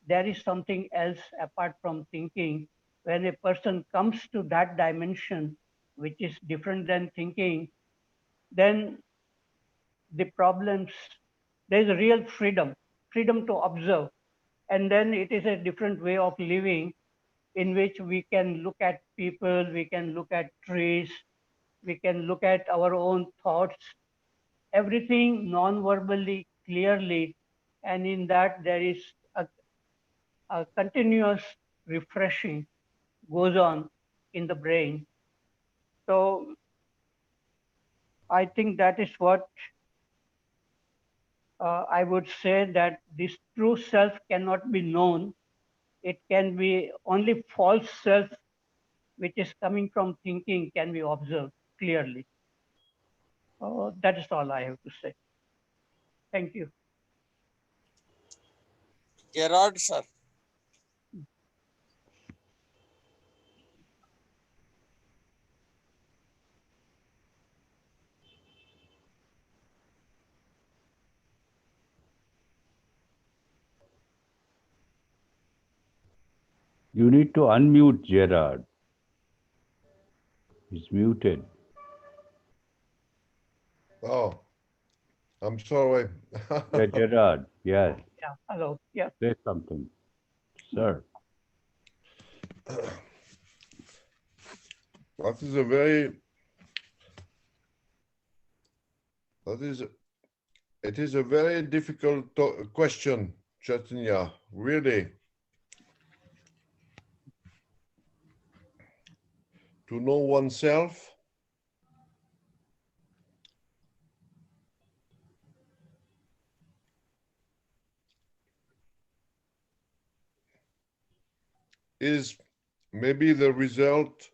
there is something else apart from thinking. When a person comes to that dimension, which is different than thinking, then the problems, there is a real freedom to observe. And then it is a different way of living in which we can look at people, we can look at trees, we can look at our own thoughts, everything non-verbally, clearly. And in that, there is a continuous refreshing goes on in the brain. So I think that is what I would say, that this true self cannot be known. It can be only false self, which is coming from thinking, can be observed clearly. That is all I have to say. Thank you. Gerard, sir. You need to unmute Gerard. He's muted. Oh, I'm sorry. Yeah, Gerard. Yes. Yeah. Hello. Yeah. Say something, sir. That is a very, it is a very difficult question, Chaitanya, really. To know oneself is maybe the result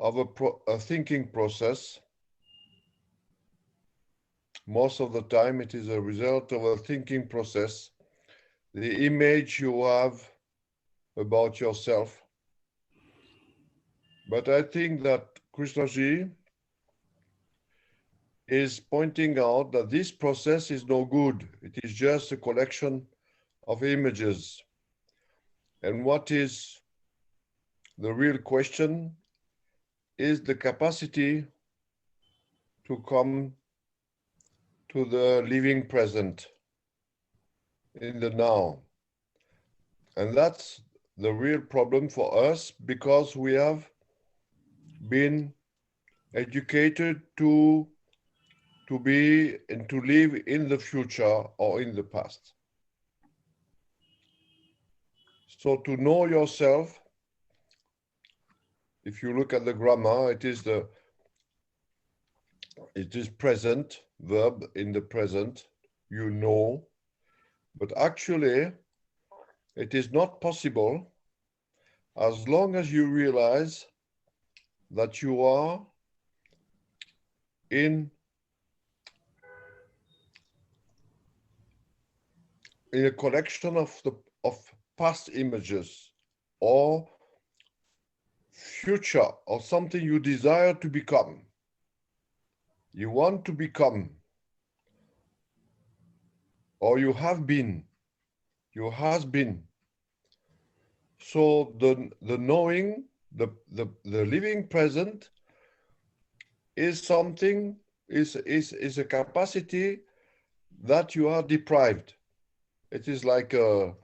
of a thinking process. Most of the time, it is a result of a thinking process. The image you have about yourself. But I think that Krishnaji is pointing out that this process is no good. It is just a collection of images. And what is the real question is the capacity to come to the living present in the now. And that's the real problem for us, because we have been educated to be and to live in the future or in the past. So to know yourself, if you look at the grammar, it is present, verb in the present, you know, but actually it is not possible as long as you realize that you are in a collection of past images or future or something you desire to become. You want to become, or you have been, you has been. So the knowing, the living present is something, is a capacity that you are deprived. It is like an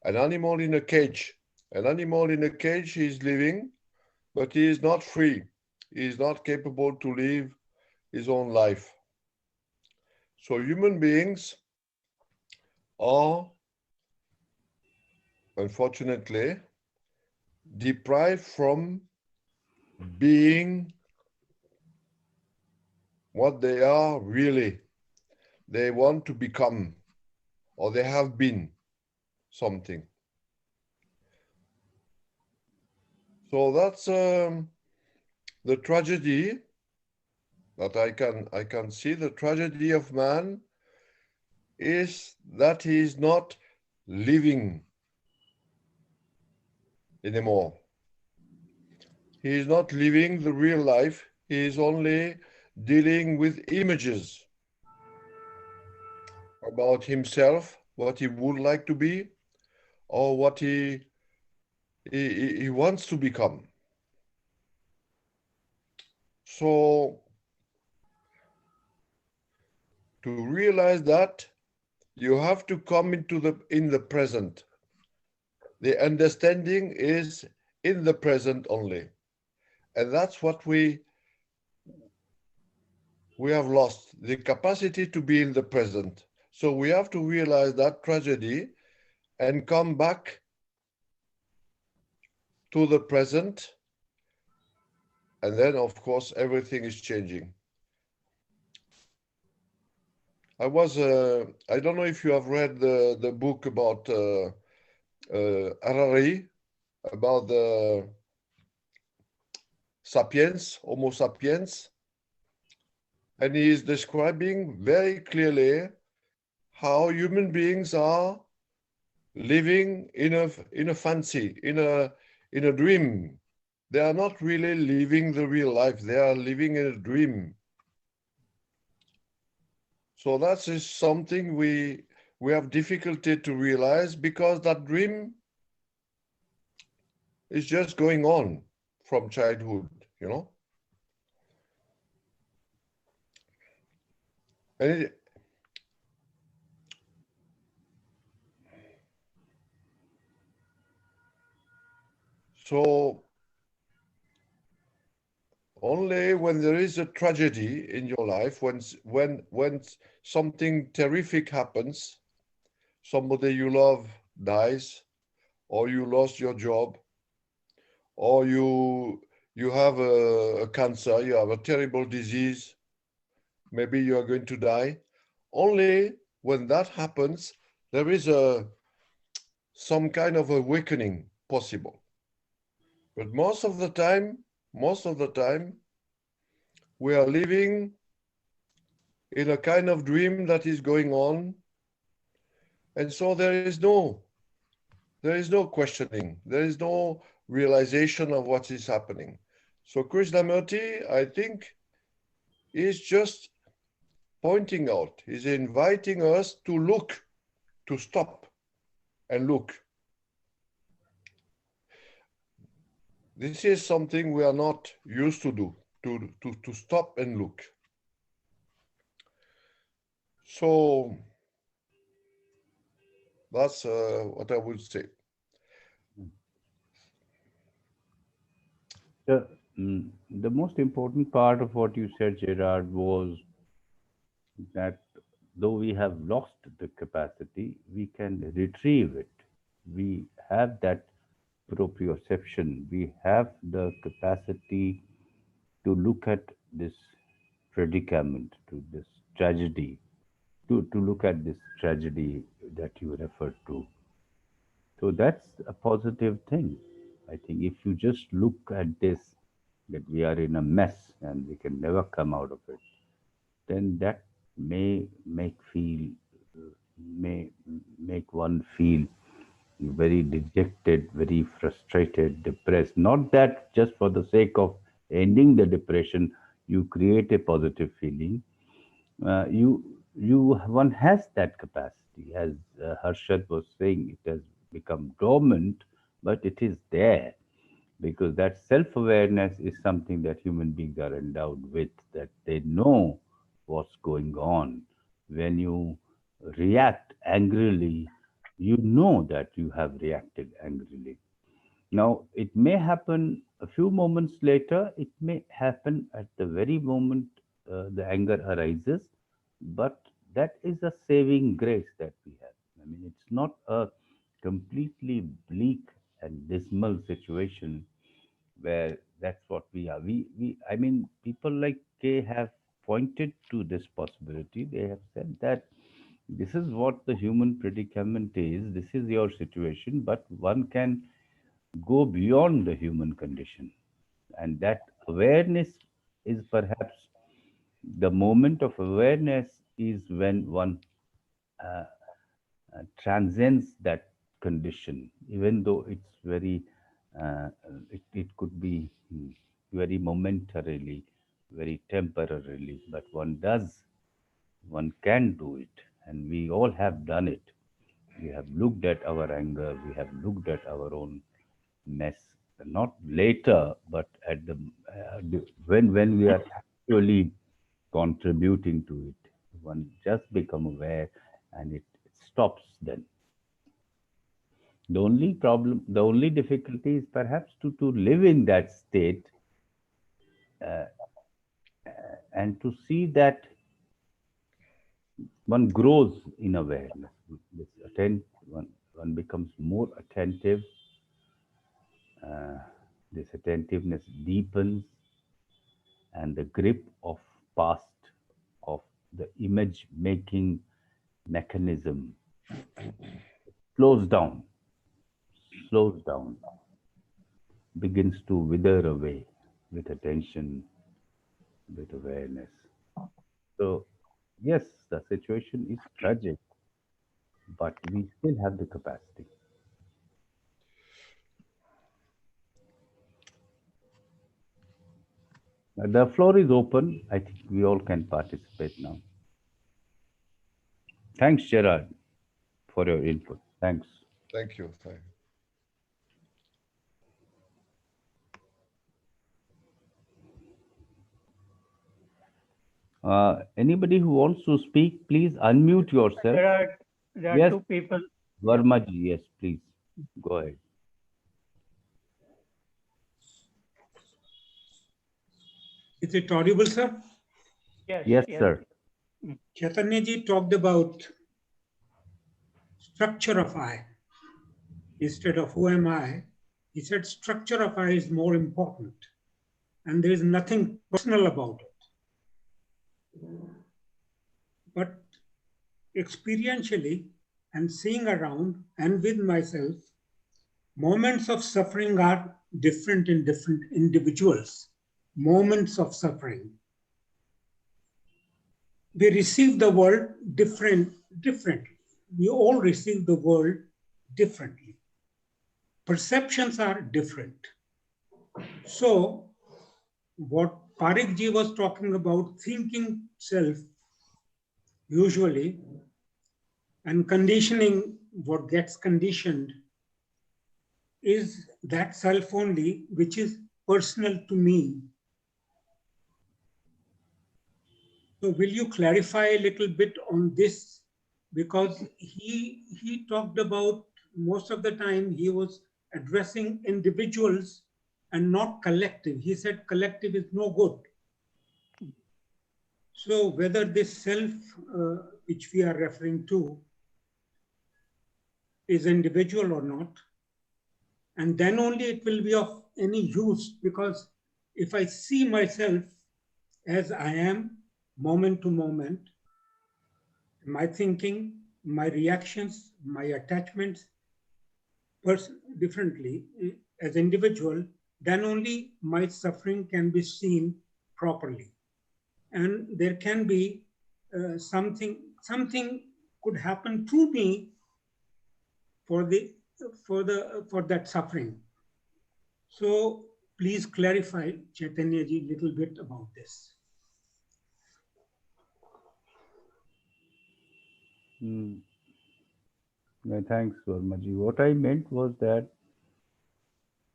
animal in a cage. An animal in a cage is living, but he is not free. He is not capable to live his own life. So human beings are unfortunately, deprived from being what they are really. They want to become, or they have been something. So that's the tragedy that I can see. The tragedy of man is that he is not living anymore. He is not living the real life. He is only dealing with images about himself, what he would like to be, or what he wants to become. So to realize that, you have to come in the present. The understanding is in the present only. And that's what we have lost, the capacity to be in the present. So we have to realize that tragedy and come back to the present. And then, of course, everything is changing. I don't know if you have read the book about Harari, about the sapiens, Homo sapiens. And he is describing very clearly how human beings are living in a fancy, in a dream. They are not really living the real life. They are living in a dream. So that is something we have difficulty to realize, because that dream is just going on from childhood, you know. And so only when there is a tragedy in your life, when something terrific happens, somebody you love dies, or you lost your job, or you have a cancer, you have a terrible disease, maybe you are going to die. Only when that happens, there is some kind of awakening possible. But most of the time, we are living in a kind of dream that is going on. And so there is no questioning. There is no realization of what is happening. So Krishnamurti, I think, is just pointing out, is inviting us to look, to stop and look. This is something we are not used to do, to stop and look. So that's what I would say. The most important part of what you said, Gerard, was that though we have lost the capacity, we can retrieve it. We have that proprioception. We have the capacity to look at this predicament, to this tragedy, to look at this tragedy that you referred to. So that's a positive thing. I think if you just look at this, that we are in a mess and we can never come out of it, then that may make one feel very dejected, very frustrated, depressed. Not that just for the sake of ending the depression, you create a positive feeling. You one has that capacity, as Harshad was saying. It has become dormant, but it is there, because that self-awareness is something that human beings are endowed with, that they know what's going on. When you react angrily, you know that you have reacted angrily. Now, it may happen a few moments later, it may happen at the very moment the anger arises, but that is a saving grace that we have. I mean, it's not a completely bleak and dismal situation where that's what we are. I mean, people like K have pointed to this possibility. They have said that this is what the human predicament is, this is your situation, but one can go beyond the human condition. And that awareness is perhaps the moment of awareness is when one uh, transcends that condition, even though it's very, it could be very momentarily, very temporarily, but one can do it, and we all have done it. We have looked at our anger, we have looked at our own mess, not later, but at when we are actually contributing to it. One just become aware, and it stops then. The only problem, the only difficulty is perhaps to live in that state uh, and to see that one grows in awareness. One becomes more attentive. Uh, this attentiveness deepens, and the grip of past, of the image making mechanism slows down, slows down, begins to wither away with attention, with awareness. So, yes, the situation is tragic, but we still have the capacity. The floor is open. I think we all can participate now. Thanks, Gerard, for your input. Thanks. Thank you. Thank you. Anybody who wants to speak, please unmute yourself. There are Yes, two people. Vermaji, yes, please. Go ahead. Is it audible, sir? Yes, sir. Chaitanya ji talked about structure of I instead of who am I. He said structure of I is more important, and there is nothing personal about it. But experientially and seeing around and with myself, moments of suffering are different in different individuals. Moments of suffering. We receive the world differently. We all receive the world differently. Perceptions are different. So, what Parik ji was talking about, thinking self, usually, and conditioning what gets conditioned, is that self only, which is personal to me. So will you clarify a little bit on this? Because he talked about, most of the time he was addressing individuals and not collective. He said collective is no good. So whether this self, which we are referring to, is individual or not, and then only it will be of any use, because if I see myself as I am, moment to moment, my thinking, my reactions, my attachments differently as individual, then only my suffering can be seen properly. And there can be something could happen to me for that suffering. So please clarify, Chaitanya ji, little bit about this. Yeah, thanks, Vermaji. What I meant was that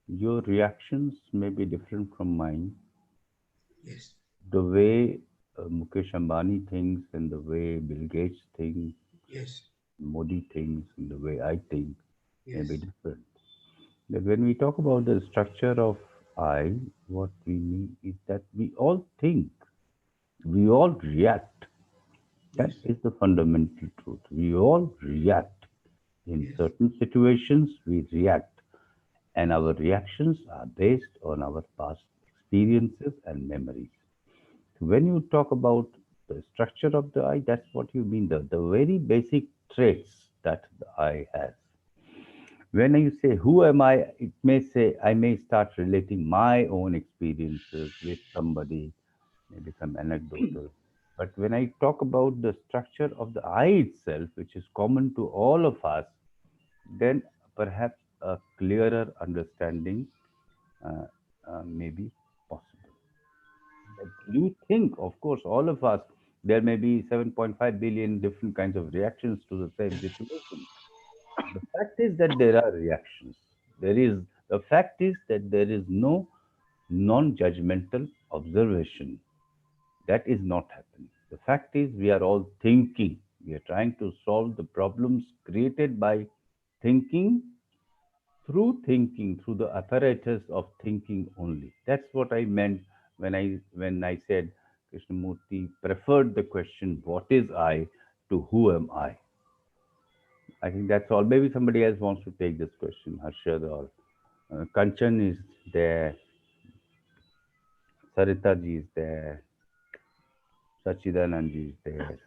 your reactions may be different from mine. Yes. The way Mukesh Ambani thinks and the way Bill Gates thinks, Yes. Modi thinks, and the way I think may Yes. be different. But when we talk about the structure of I, what we mean is that we all think, we all react. That Yes. is the fundamental truth. We all react. In Yes. certain situations, we react, and our reactions are based on our past experiences and memories. When you talk about the structure of the eye, that's what you mean, the very basic traits that the eye has. When you say, who am I? It may say, I may start relating my own experiences with somebody, maybe some anecdotal. But when I talk about the structure of the eye itself, which is common to all of us, then perhaps a clearer understanding uh, may be possible. But you think, of course, all of us, there may be 7.5 billion different kinds of reactions to the same situation. The fact is that there are reactions. The fact is that there is no non-judgmental observation. That is not happening. The fact is we are all thinking. We are trying to solve the problems created by thinking, through the apparatus of thinking only. That's what I meant when I said Krishnamurti preferred the question, what is I, to who am I? I think that's all. Maybe somebody else wants to take this question. Harshad or Kanchan is there. Sarita ji is there. Sachidanand ji is there.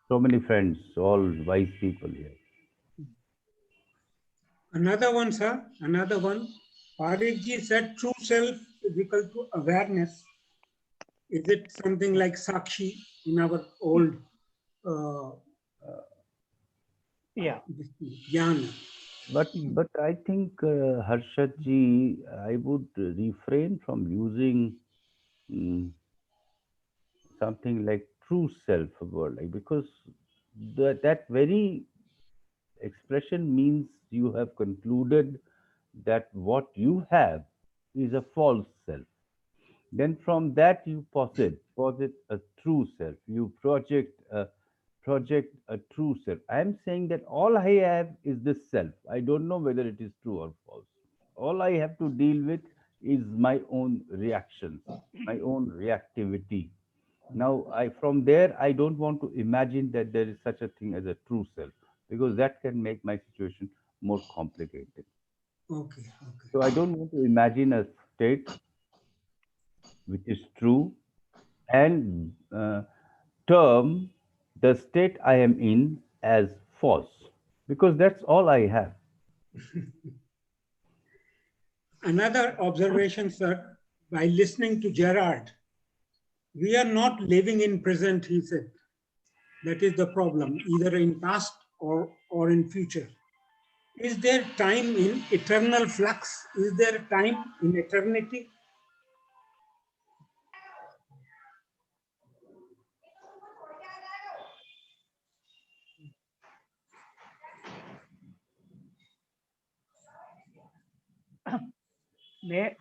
So many friends, all wise people here. Another one, sir. Another one. Parikji said true self is equal to awareness. Is it something like Sakshi in our old Yeah. Jnana? But I think Harshad ji, I would refrain from using mm, something like true self word, like, because that very expression means you have concluded that what you have is a false self. Then from that you posit a true self. You project a true self. I am saying that all I have is this self. I don't know whether it is true or false. All I have to deal with is my own reactions, my own reactivity. Now, from there, I don't want to imagine that there is such a thing as a true self, because that can make my situation more complicated. Okay, okay. So I don't want to imagine a state which is true and term the state I am in as false, because that's all I have. Another observation, sir, by listening to Gerard, we are not living in present, he said. That is the problem, either in past or in future. Is there time in eternal flux? Is there time in eternity?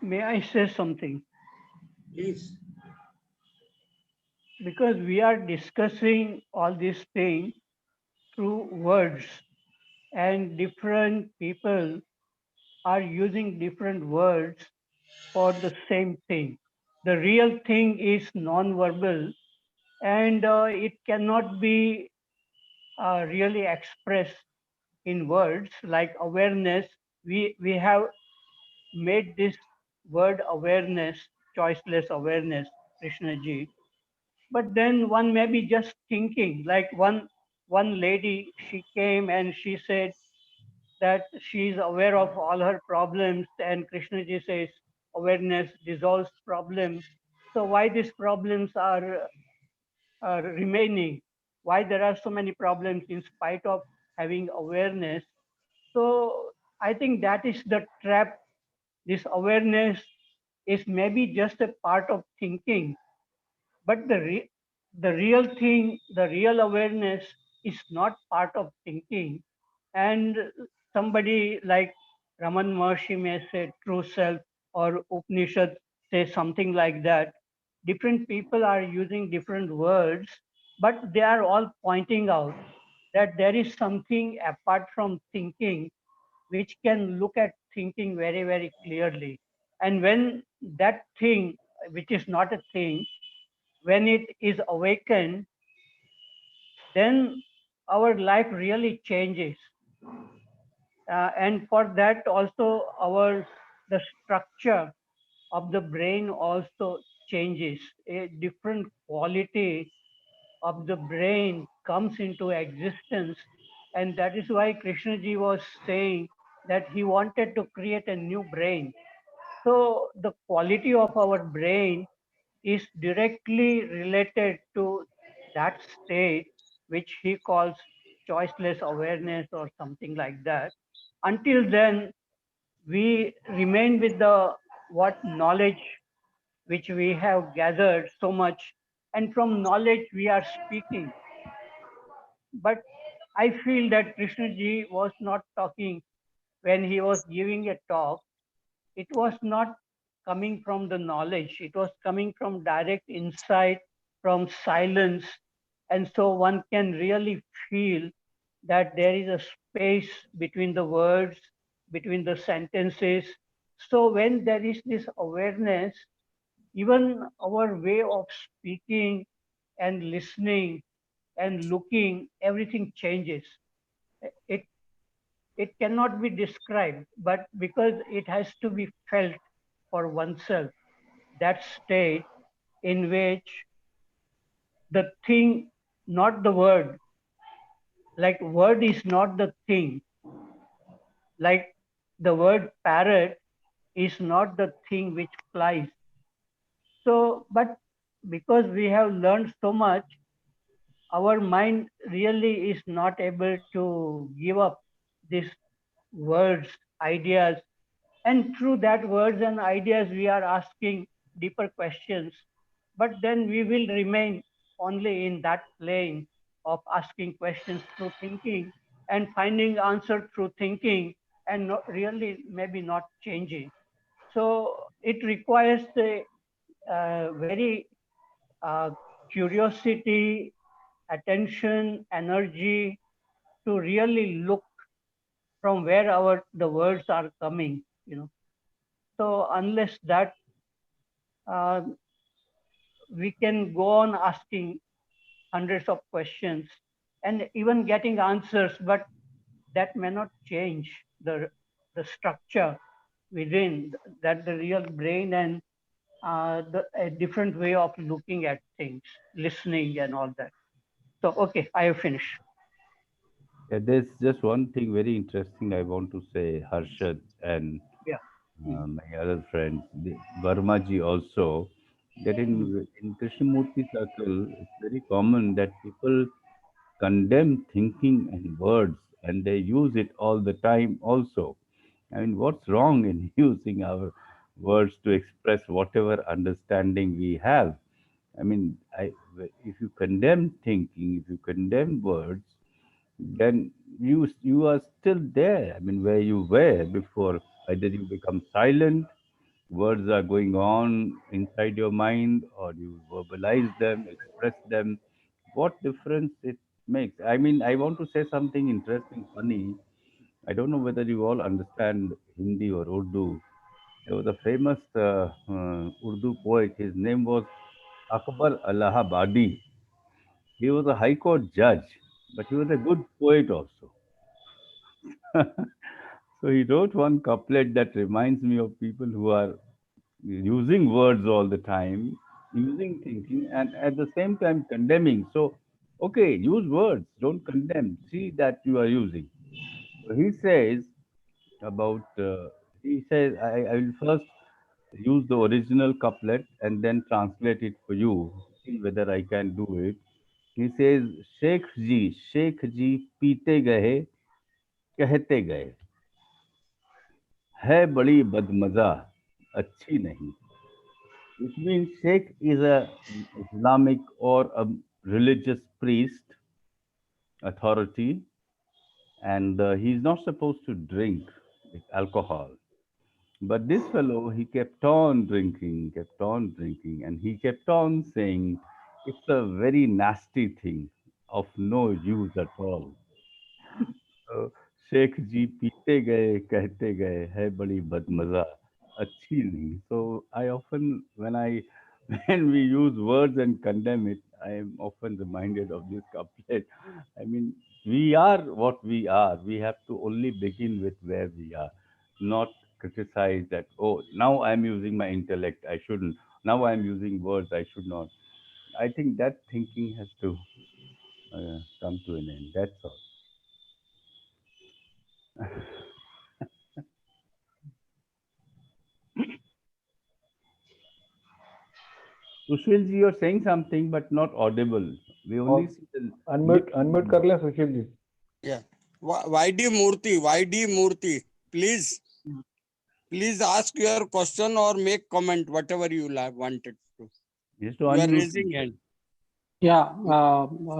May I say something? Please. Because we are discussing all these things through words, and different people are using different words for the same thing. The real thing is non-verbal, and it cannot be really expressed in words like awareness. We have made this word awareness, choiceless awareness, Krishna ji. But then one may be just thinking, like one lady, she came and she said that she is aware of all her problems, and Krishna ji says awareness dissolves problem. So why these problems are remaining? Why there are so many problems in spite of having awareness? So I think that is the trap. This awareness is maybe just a part of thinking, but the real thing, the real awareness is not part of thinking. And somebody like Raman Maharshi may say true self, or Upanishad say something like that. Different people are using different words, but they are all pointing out that there is something apart from thinking which can look at thinking very, very clearly. And when that thing, which is not a thing, when it is awakened, then our life really changes. And for that also the structure of the brain also changes. A different quality of the brain comes into existence. And that is why Krishna ji was saying that he wanted to create a new brain. So the quality of our brain is directly related to that state, which he calls choiceless awareness or something like that. Until then, we remain with the what knowledge which we have gathered so much, and from knowledge we are speaking. But I feel that Krishna ji was not talking when he was giving a talk. It was not coming from the knowledge, it was coming from direct insight, from silence. And so one can really feel that there is a space between the words, between the sentences. So when there is this awareness, even our way of speaking and listening and looking, everything changes. It it cannot be described, but because it has to be felt for oneself, that state in which the thing, not the word, like word is not the thing, like the word parrot is not the thing which flies. So, but because we have learned so much, our mind really is not able to give up these words, ideas. And through that words and ideas, we are asking deeper questions. But then we will remain only in that plane of asking questions through thinking and finding answer through thinking and not really maybe not changing. So it requires a, very uh, curiosity, attention, energy to really look from where the words are coming, you know. So unless that, uh, we can go on asking hundreds of questions and even getting answers, but that may not change the structure within that the real brain and a different way of looking at things, listening and all that. So, okay, I have finished. Yeah, there's just one thing very interesting I want to say, Harshad and Yeah. Mm, my other friends, Verma ji also, that mm, in Krishnamurti circle, it's very common that people condemn thinking and words and they use it all the time also. I mean, what's wrong in using our words to express whatever understanding we have? I mean, if you condemn thinking, if you condemn words, then you are still there. I mean, where you were before. Either you become silent, words are going on inside your mind, or you verbalize them, express them. What difference it makes? I mean, I want to say something interesting, funny. I don't know whether you all understand Hindi or Urdu. There was a famous Urdu poet. His name was Akbar Allahabadi. He was a High Court judge, but he was a good poet also. So he wrote one couplet that reminds me of people who are using words all the time, using thinking, and at the same time condemning. So, okay, use words, don't condemn. See that you are using. So he says about, he says, I will first use the original couplet and then translate it for you, see whether I can do it. He says, Sheikh ji, पीते गए, कहते गए, है बड़ी बदमजा, अच्छी नहीं. Which means Sheikh is a Islamic or a religious priest, authority, and he's not supposed to drink like alcohol. But this fellow, he kept on drinking, and he kept on saying, it's a very nasty thing of no use at all. तो शेख जी पीते गए कहते गए है बड़ी बदमजा अच्छी नहीं. So I often when I when we use words and condemn it, I am often reminded of this couplet. I mean, We are what we are. We have to only begin with where we are, not criticize that, oh, now I'm using my intellect, I shouldn't. Now I'm using words, I should not. I think that thinking has to come to an end. That's all. Sushil ji, you're saying something but not audible. We only see the unmute कर लें Sushil ji. Yeah. YD Murthy, please ask your question or make comment, whatever you wanted to. just to You are unmute. raising hand. Yeah,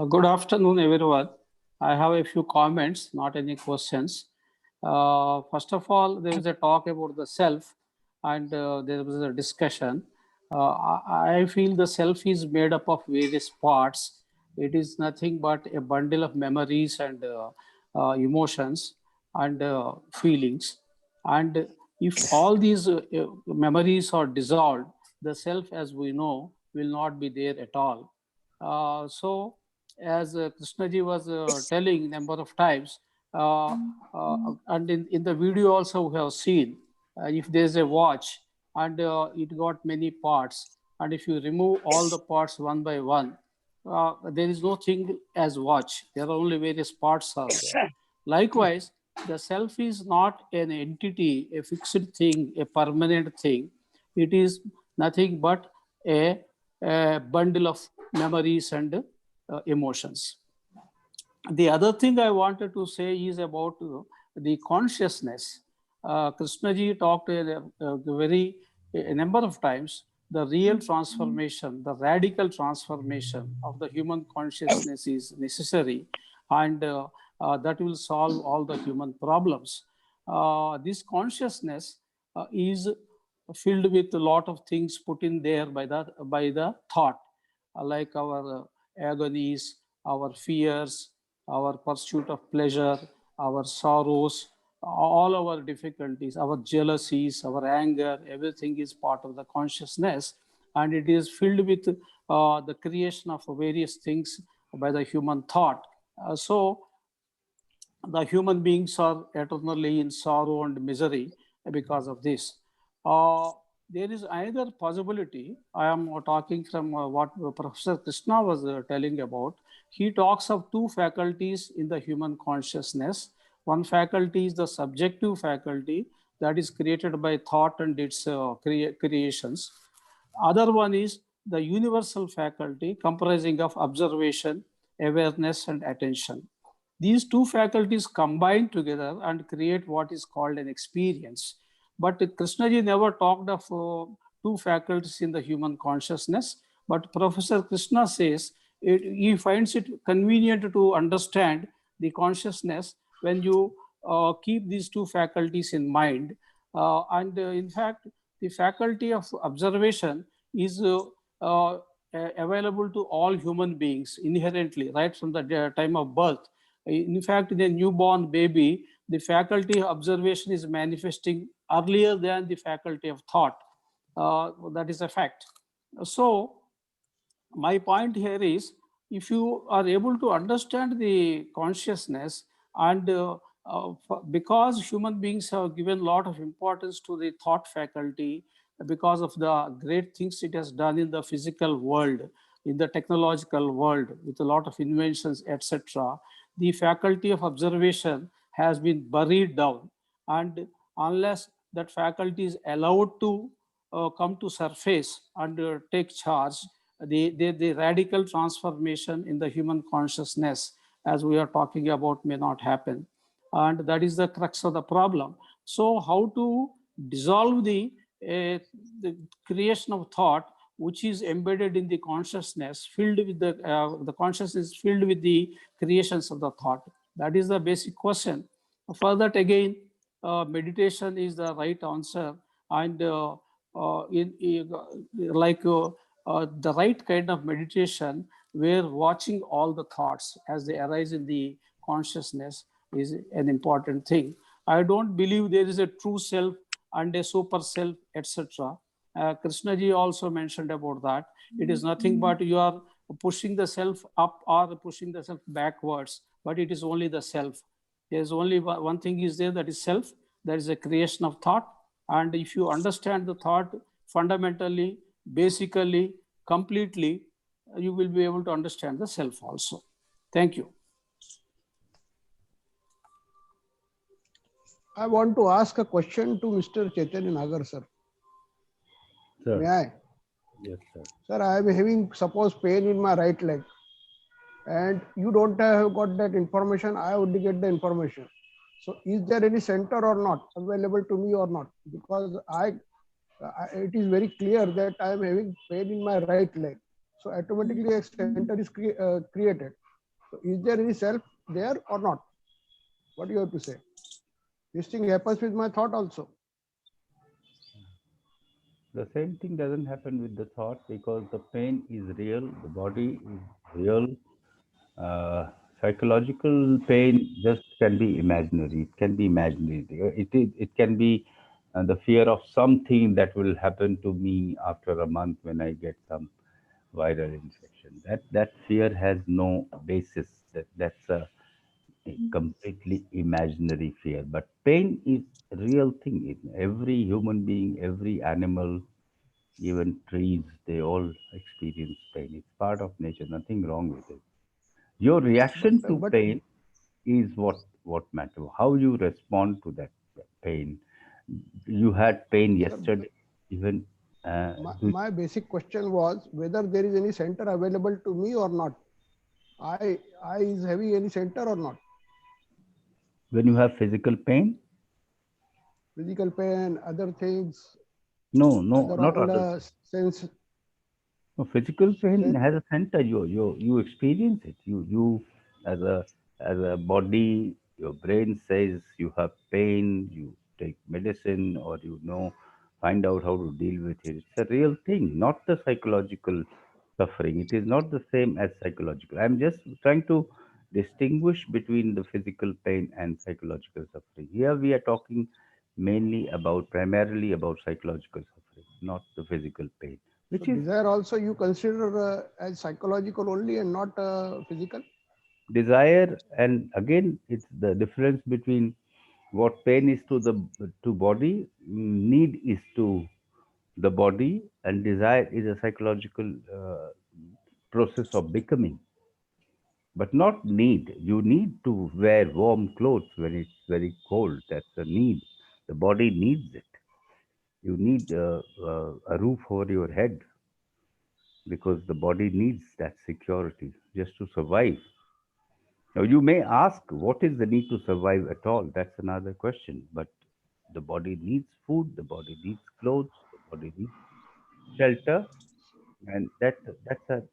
good afternoon, everyone. I have a few comments, not any questions. First of all, there was a talk about the self, and there was a discussion. I feel the self is made up of various parts. It is nothing but a bundle of memories and emotions and feelings. And if all these memories are dissolved, the self, as we know, will not be there at all. So, as Krishnaji was telling number of times, and in the video also we have seen, if there's a watch and it got many parts, and if you remove all the parts one by one, there is no thing as watch. There are only various parts are there. Likewise, the self is not an entity, a fixed thing, a permanent thing. It is nothing but a bundle of memories and emotions. The other thing I wanted to say is about the consciousness. Krishnaji talked a number of times the real transformation, the radical transformation of the human consciousness is necessary, and that will solve all the human problems. This consciousness is filled with a lot of things put in there by the thought, like our agonies, our fears, our pursuit of pleasure, our sorrows, all our difficulties, our jealousies, our anger, everything is part of the consciousness, and it is filled with the creation of various things by the human thought. So the human beings are eternally in sorrow and misery because of this. There is another possibility. I am talking from what Professor Krishna was telling about. He talks of two faculties in the human consciousness. One faculty is the subjective faculty that is created by thought and its creations. Other one is the universal faculty comprising of observation, awareness, and attention. These two faculties combine together and create what is called an experience. But Krishnaji never talked of two faculties in the human consciousness. But Professor Krishna says he finds it convenient to understand the consciousness when you keep these two faculties in mind. And in fact, the faculty of observation is available to all human beings inherently, right from the time of birth. In fact, in a newborn baby, the faculty of observation is manifesting earlier than the faculty of thought. That is a fact. So, my point here is, if you are able to understand the consciousness, and because human beings have given a lot of importance to the thought faculty, because of the great things it has done in the physical world, in the technological world, with a lot of inventions, etc., the faculty of observation has been buried down. And unless that faculty is allowed to come to surface and take charge, the radical transformation in the human consciousness, as we are talking about, may not happen. And that is the crux of the problem. So how to dissolve the creation of thought, which is embedded in the consciousness, filled with the consciousness filled with the creations of the thought? That is the basic question. For that, again, meditation is the right answer, and the right kind of meditation, where watching all the thoughts as they arise in the consciousness is an important thing. I don't believe there is a true self and a super self, etc. Krishnaji also mentioned about that. It is nothing but you are pushing the self up or pushing the self backwards. but it is only the self. There is only one thing is there, that is self. That is a creation of thought. And if you understand the thought fundamentally, basically, completely, you will be able to understand the self also. Thank you. I want to ask a question to Mr. Chaitanya Nagar, sir. Sir. May I? Yes, sir. Sir, I am having, suppose, pain in my right leg, and you don't have got that information. I only get the information. So, is there any center or not available to me or not? Because it is very clear that I am having pain in my right leg. So, automatically a center is created. So, is there any self there or not? What do you have to say? This thing happens with my thought also. The same thing doesn't happen with the thought, because the pain is real, the body is real. Psychological pain just can be imaginary. It can be imaginary. It can be the fear of something that will happen to me after a month when I get some viral infection. That fear has no basis. That's a completely imaginary fear. But pain is a real thing. Every human being, every animal, even trees, they all experience pain. It's part of nature, nothing wrong with it. Your reaction to But pain is what matters. How you respond to that pain. You had pain yesterday, even. my basic question was whether there is any center available to me or not. I is having any center or not? When you have physical pain? Physical pain, other things. No, other not other. Sense. No, physical pain has a center. You experience it. You as a body, your brain says you have pain. You take medicine, or find out how to deal with it. It's a real thing, not the psychological suffering. It is not the same as psychological. I'm just trying to distinguish between the physical pain and psychological suffering. Here we are talking primarily about psychological suffering, not the physical pain. So desire also you consider as psychological only and not physical? Desire, and again, it's the difference between what pain is to body, need is to the body, and desire is a psychological process of becoming, but not need. You need to wear warm clothes when it's very cold. That's a need. The body needs it. You need a roof over your head, because the body needs that security just to survive. Now, you may ask, what is the need to survive at all? That's another question. But the body needs food, the body needs clothes, the body needs shelter, and that's a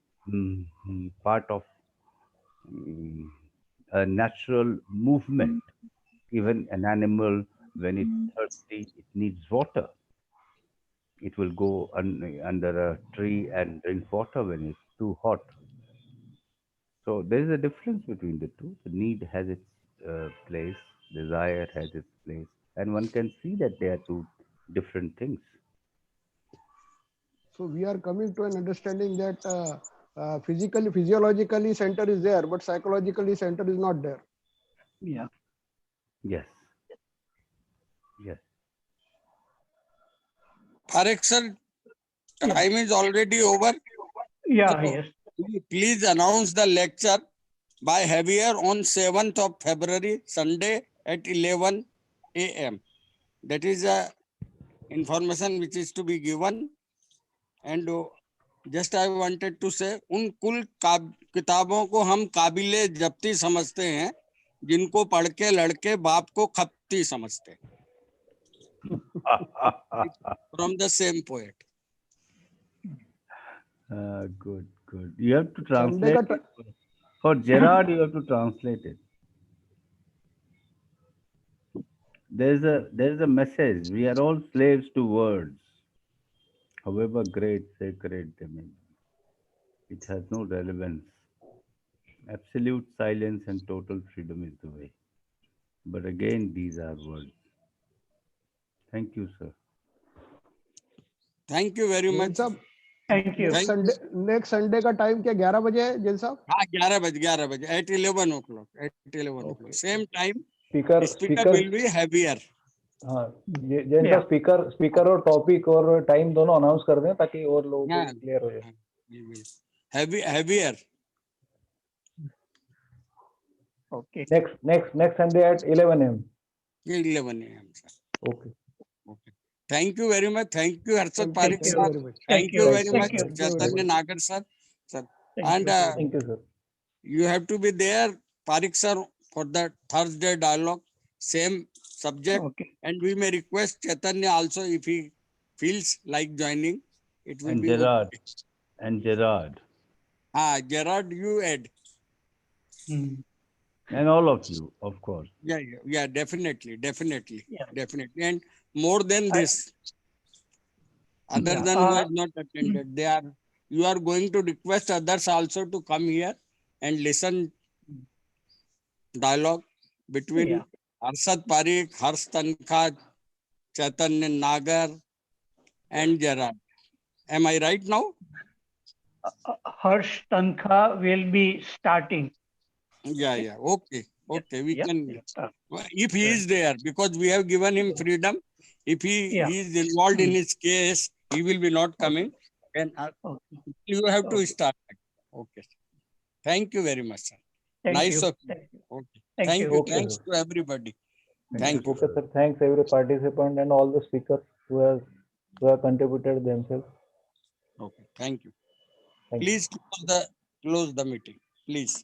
part of a natural movement. Even an animal, when it's thirsty, it needs water. It will go under a tree and drink water when it's too hot. So there is a difference between the two. The need has its place, desire has its place, and one can see that they are two different things. So we are coming to an understanding that physiologically center is there, but psychologically center is not there. Yeah. Yes. Yes. Parekh sir, time is already over. Yeah, So, yes. please announce the lecture by Javier on 7th of February, Sunday at 11 a.m. That is a information which is to be given. And just I wanted to say, उन कुल किताबों को हम काबिले जब्ती समझते हैं जिनको पढ़ के लड़के बाप को खपती समझते हैं. From the same poet. Good. You have to translate it. For Gerard, you have to translate it. There's a message. We are all slaves to words, however great, sacred they may be. It has no relevance. Absolute silence and total freedom is the way. But again, these are words. Thank you, sir. Thank you very much. Thank you. Next Sunday का time क्या 11 बजे है जैन साहब? हाँ 11 बजे at 11 o'clock. At 11 o'clock. Okay. Same time. Speaker Speaker will be heavier. हाँ जैन साहब speaker और टॉपिक और टाइम दोनों अनाउंस कर दें ताकि और लोगों को हाँ, क्लियर हो जाए. heavier. Okay. Next Sunday at 11 a.m. 11 a.m. Sir. Okay. Okay. Thank you very much. Thank you, Harshad Thank Parikh you sir. very much. Thank you very much, Thank you. Chaitanya Nagar sir. And Thank you, sir. you have to be there, Parikh sir, for the Thursday dialogue, same subject. Okay. And we may request Chaitanya also if he feels like joining. It will And be Gerard. okay. And Gerard. Gerard, you add. And all of you, of course. Yeah, definitely. Yeah. Definitely. And more than this, other Yeah, than who has not attended, you are going to request others also to come here and listen dialogue between Yeah. Harshad Parikh, Harsh Tankha, Chaitanya Nagar, and Gerard. Am I right now? Harsh Tankha will be starting. Yeah. Okay. We Yeah. can. Yeah. If he is there, because we have given him freedom. If he is involved in his case, he will be not coming. And Okay. you have to Okay. start. Okay. Thank you very much, sir. Thank Nice you. of you. Okay. Thank Thank you. you. Okay, Thanks sir. to everybody. Thank you. Okay, sir. Thanks every participant and all the speakers who have contributed themselves. Okay. Thank you. Thank you. Please close the meeting. Please.